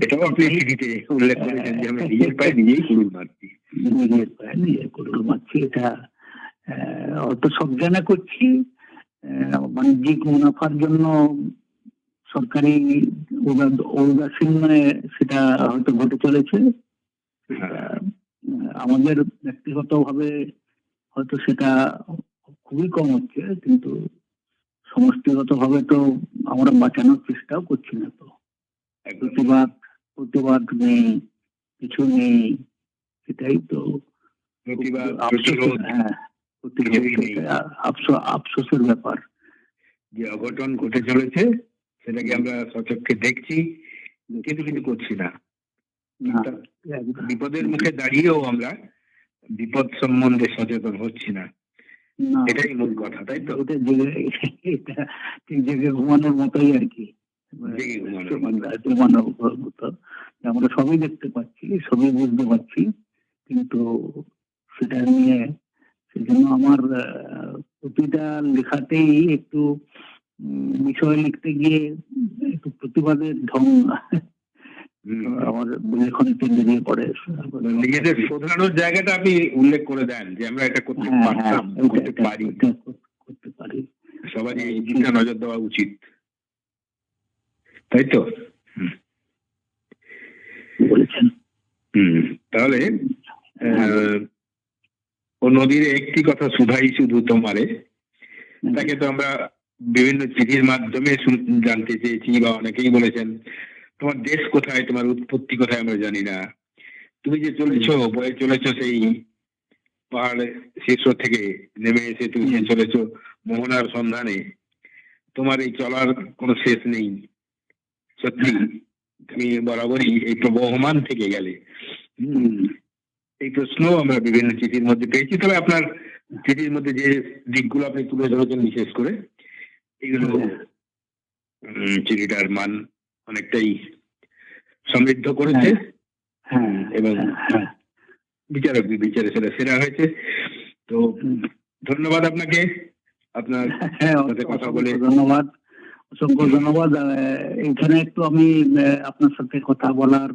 এটাও আপনি চিঠিতে উল্লেখ করেছেন যে আমরা নিজের পায়ে নিজেই কুড়ুল মারছি। নিজের পায়ে নিজে কুড়ুল মারছি। এটা হয়তো সব জানা করছি, বাণিজ্যিক মুনাফার জন্য সরকারি ঔদাসীন্যে সেটা হয়তো ঘটে চলেছে। আমাদের ব্যক্তিগতভাবে হয়তো সেটা খুবই কম হচ্ছে, কিন্তু সমষ্টিগতভাবে তো আমরা বাঁচানোর চেষ্টাও করছি না। তো প্রতিবাদ নেই, কিছু নেই, সেটাই তো আফসোসের ব্যাপার। যে অঘটন ঘটে চলেছে সেটাকে আমরা সচক্ষে দেখছি, কিন্তু কিছু করছি না। বিপদের মুখে দাঁড়িয়েও আমরা বিপদ সম্বন্ধে সচেতন হচ্ছি না, এটাই মূল কথা, তাই তো? এটা ঠিক জেগে ঘুমানোর মতোই আর কি, ঘুমানোর মতো। আমরা সবই দেখতে পাচ্ছি, সবই বুঝতে পারছি, কিন্তু সেটা নিয়ে সেজন্য আমার প্রতিটা লেখাতেই একটু বিষয় লিখতে গিয়ে একটু প্রতিবাদের ঢং আমার লেখনীতে বেরিয়ে পড়ে। নিজেদের শোধরানোর জায়গাটা আপনি উল্লেখ করে দেন যে আমরা এটা করতে পারতাম, করতে পারি। সবারই এই দিকটা নজর দেওয়া উচিত, তাই তো? বলেছেন। তাহলে ও নদীর একটি কথা শুধাই শুধু তোমারে, তাকে তো আমরা বিভিন্ন চিঠির মাধ্যমে জানতে চেয়েছি, বা অনেকেই বলেছেন তোমার দেশ কোথায়, তোমার উৎপত্তি কোথায় আমরা জানি না। তুমি যে বয়ে চলেছ সেই পাহাড়ের শীর্ষ থেকে নেমে এসে তুমি যে চলেছ মোহনার সন্ধানে, তোমার এই চলার কোনো শেষ নেই। সত্যি তুমি বরাবরই এই প্রবহমান থেকে গেলে। এই প্রশ্ন আমরা বিভিন্ন চিঠির মধ্যে পেয়েছি। তবে আপনার চিঠির মধ্যে যে দিকগুলো আপনি তুলে ধরেছেন বিশেষ করে, এগুলো চিঠিটার মান অনেকটাই সমৃদ্ধ করেছে হ্যাঁ এবং হ্যাঁ বিচারক বিচারে সেটা সেরা হয়েছে। তো হুম। ধন্যবাদ আপনাকে, আপনার হ্যাঁ, সাথে কথা বলে। অসংখ্য ধন্যবাদ, অসংখ্য ধন্যবাদ। এইখানে একটু আমি আপনার সাথে কথা বলার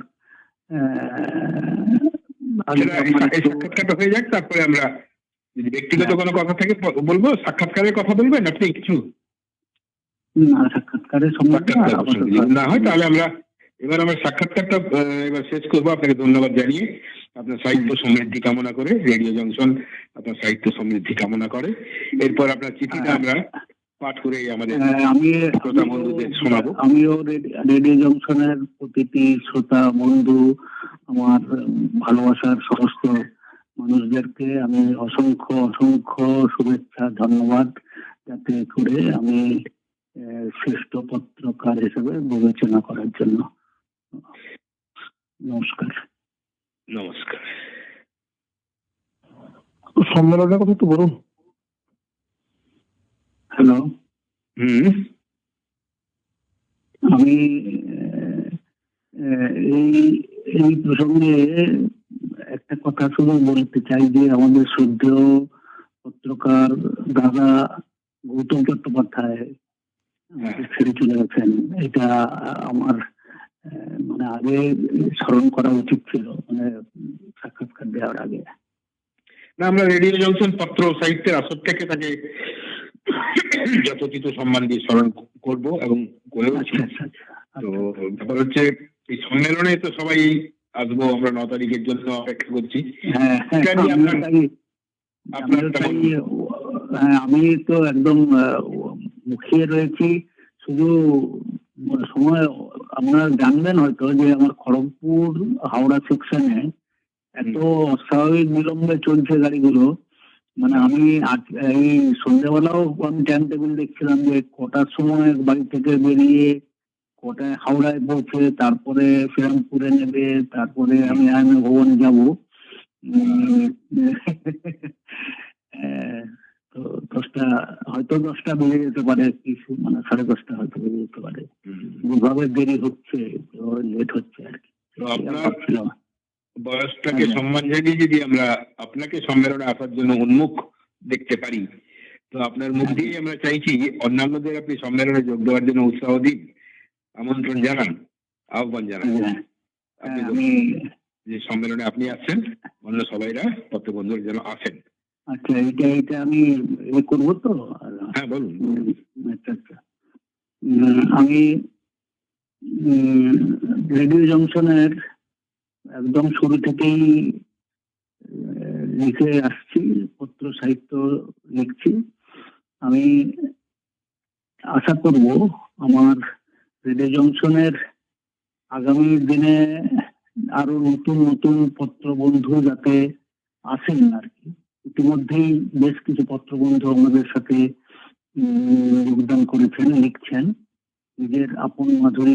আগে সেটা আমার এই একটু সাক্ষাৎকারটা হয়ে যাক, তারপরে আমরা যদি ব্যক্তিগত হ্যাঁ, কোনো কথা থাকে বলবো। সাক্ষাৎকারের কথা বলবেন আপনি কিছু? সাক্ষাৎকারের সম্বন্ধে সাক্ষাৎকার আপাতত প্রসঙ্গে যদি না হয় তাহলে আমরা এবার সাক্ষাৎকারটা এবার শেষ করবো। আপনাকে ধন্যবাদ জানিয়ে, আপনার সাহিত্য সমৃদ্ধি কামনা করে, রেডিও জংশন আপনার সাহিত্য সমৃদ্ধি কামনা করে। এরপর আপনার চিঠিটা আমরা পাঠ করে আমাদের আমি শ্রোতা বন্ধুদের শোনাবো। আমিও রেডিও জংশনের প্রতিটি শ্রোতা বন্ধু, আমার ভালোবাসার সমস্ত মানুষদেরকে আমি অসংখ্য অসংখ্য শুভেচ্ছা, ধন্যবাদ, যাতে করে আমি শ্রেষ্ঠ পত্রকার হিসেবে বিবেচনা করার জন্য। নমস্কার। নমস্কার। সম্মেলনের কথা একটু বলুন। হ্যালো, আমি এই এই প্রসঙ্গে একটা কথা শুধু বলতে চাই যে আমাদের শ্রদ্ধেয় পত্রকার দাদা গৌতম চট্টোপাধ্যায় আমাদের ছেড়ে চলে গেছেন। এটা আমার মানে আগে স্মরণ করা উচিত ছিল, মানে সাক্ষাৎকার দেওয়ার আগে। না, আমরা রেডিও জংশন পত্র সাহিত্যের আসর থেকে তাকে যথোচিত সম্মান দিয়ে স্মরণ করব এবং করেওছি। তো ব্যাপার হচ্ছে এই সম্মেলনে তো সবাই আসবো, আমরা 9 তারিখের জন্য অপেক্ষা করছি। আমি তো একদম মুখিয়ে রয়েছি। শুধু সময় আপনারা জানবেন হয়তো যে আমার খড়গপুর হাওড়া সেকশনে এত অস্বাভাবিক বিলম্বে চলছে গাড়িগুলো। মানে আমি এই সন্ধ্যাবেলাও আমি টাইম টেবিল দেখছিলাম যে কটার সময় বাড়ি থেকে বেরিয়ে কটায় হাওড়ায় পৌঁছে, তারপরে শ্রীরামপুরে নেবে, তারপরে আমি আইন ভবনে যাব। তো 10টা বেজে যেতে পারে, কিছু মানে 10:30 হয়তো বেজে যেতে পারে। যেভাবে দেরি হচ্ছে, লেট হচ্ছে আর কি। আপনার বয়সটাকে সম্মান জানিয়ে যদি আমরা আপনাকে সম্মেলনে আসার জন্য উন্মুখ দেখতে পারি, তো আপনার মুখ দিয়ে আমরা চাইছি অন্যান্যদের আপনি সম্মেলনে যোগ দেওয়ার জন্য উৎসাহ দিন, আমন্ত্রণ জানান, আহ্বান জানান। আপনি যে সম্মেলনে আপনি আসছেন, অন্য সবাইরা পত্রবন্ধুরা যেন আসেন। আচ্ছা, এটা আমি করবো তো? হ্যাঁ, বলুন। আচ্ছা আচ্ছা, আমি রেডিও জংশনের একদম শুরু থেকেই লিখে আসছি, পত্র সাহিত্য লিখছি। আমি আশা করব আমার রেডিও জংশনের আগামী দিনে আরো নতুন নতুন পত্র বন্ধু যাতে আসেন আর কি। ইতিমধ্যেই বেশ কিছু পত্র বন্ধু আমাদের সাথে যোগদান করেছেন, লিখছেন, নিজের আপন মাধুরী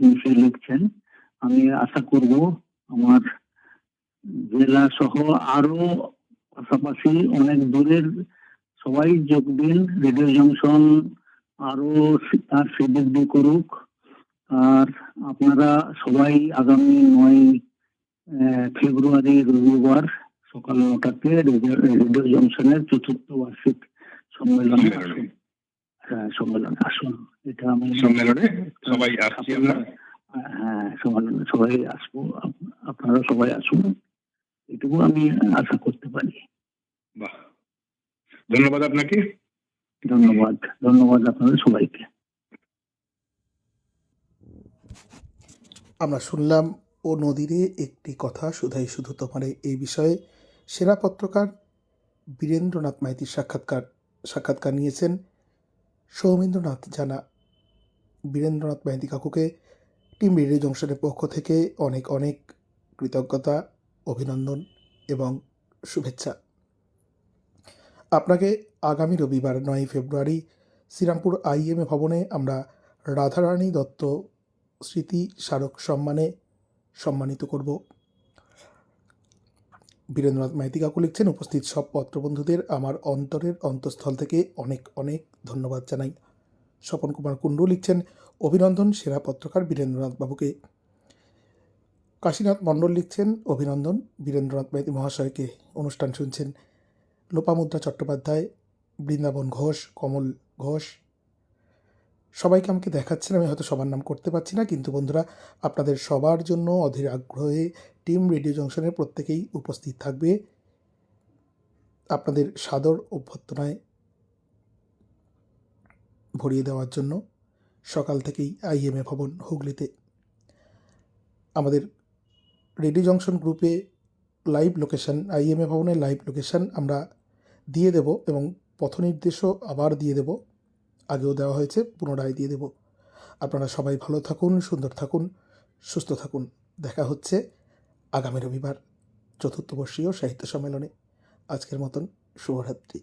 মিশে লিখছেন। আমি আশা করব আমার জেলা সহ আরো পাশাপাশি অনেক দূরের সবাই যোগ দিন, রেডিও জংশন আরো তার শ্রীবৃদ্ধি করুক। আর আপনারা সবাই আগামী 9 ফেব্রুয়ারি রবিবার সকাল 9টাতে রেডিও জংশনের 4th বার্ষিক সম্মেলনে আসুন। সম্মেলনে আসুন, এটা আমি সম্মেলনে সবাই আসছি আমরা। হ্যাঁ, সম্মেলনে সবাই আসবো, আপনারা সবাই আসুন, এটুকু আমি আশা করতে পারি। বাহ, ধন্যবাদ আপনাকে। ধন্যবাদ, ধন্যবাদ আপনাদের সবাইকে। আমরা শুনলাম ও নদীরে একটি কথা শুধাই শুধু তোমারে, এই বিষয়ে সেরা পত্রকার বীরেন্দ্রনাথ মাইতির সাক্ষাৎকার নিয়েছেন সৌমেন্দ্রনাথ জানা। বীরেন্দ্রনাথ মাইতি কাকুকে টিম রেডিও জংশনের পক্ষ থেকে অনেক অনেক কৃতজ্ঞতা, অভিনন্দন এবং শুভেচ্ছা। আপনাকে আগামী রবিবার 9 ফেব্রুয়ারি শ্রীরামপুর IMA ভবনে আমরা রাধারানী দত্ত স্মৃতি স্মারক সম্মানে সম্মানিত করব। বীরেন্দ্রনাথ মাইতি কাকু লিখছেন, উপস্থিত সব পত্রবন্ধুদের আমার অন্তরের অন্তঃস্থল থেকে অনেক অনেক ধন্যবাদ জানাই। স্বপন কুমার কুণ্ডু লিখছেন, অভিনন্দন সেরা পত্রকার বীরেন্দ্রনাথ বাবুকে। কাশীনাথ মণ্ডল লিখছেন, অভিনন্দন বীরেন্দ্রনাথ মাইতি মহাশয়কে। অনুষ্ঠান শুনছেন লোপামুদ্রা চট্টোপাধ্যায়, বৃন্দাবন ঘোষ, কমল ঘোষ। সবাইকে আমাকে দেখাচ্ছেন, আমি হয়তো সবার নাম করতে পারছি না, কিন্তু বন্ধুরা আপনাদের সবার জন্য অধীর আগ্রহে টিম রেডিও জংশনের প্রত্যেকেই উপস্থিত থাকবে আপনাদের সাদর অভ্যর্থনায় ভরিয়ে দেওয়ার জন্য সকাল থেকেই IMA ভবন হুগলিতে। আমাদের রেডিও জংশন গ্রুপে লাইভ লোকেশন, IMA ভবনের লাইভ লোকেশন আমরা দিয়ে দেব এবং পথ নির্দেশও আবার দিয়ে দেব, আগেও দেওয়া হয়েছে, পুনরায় দিয়ে দেব। আপনারা সবাই ভালো থাকুন, সুন্দর থাকুন, সুস্থ থাকুন। দেখা হচ্ছে আগামী রবিবার ৪র্থ বর্ষীয় সাহিত্য সম্মেলনে। আজকের মতন শুভরাত্রি।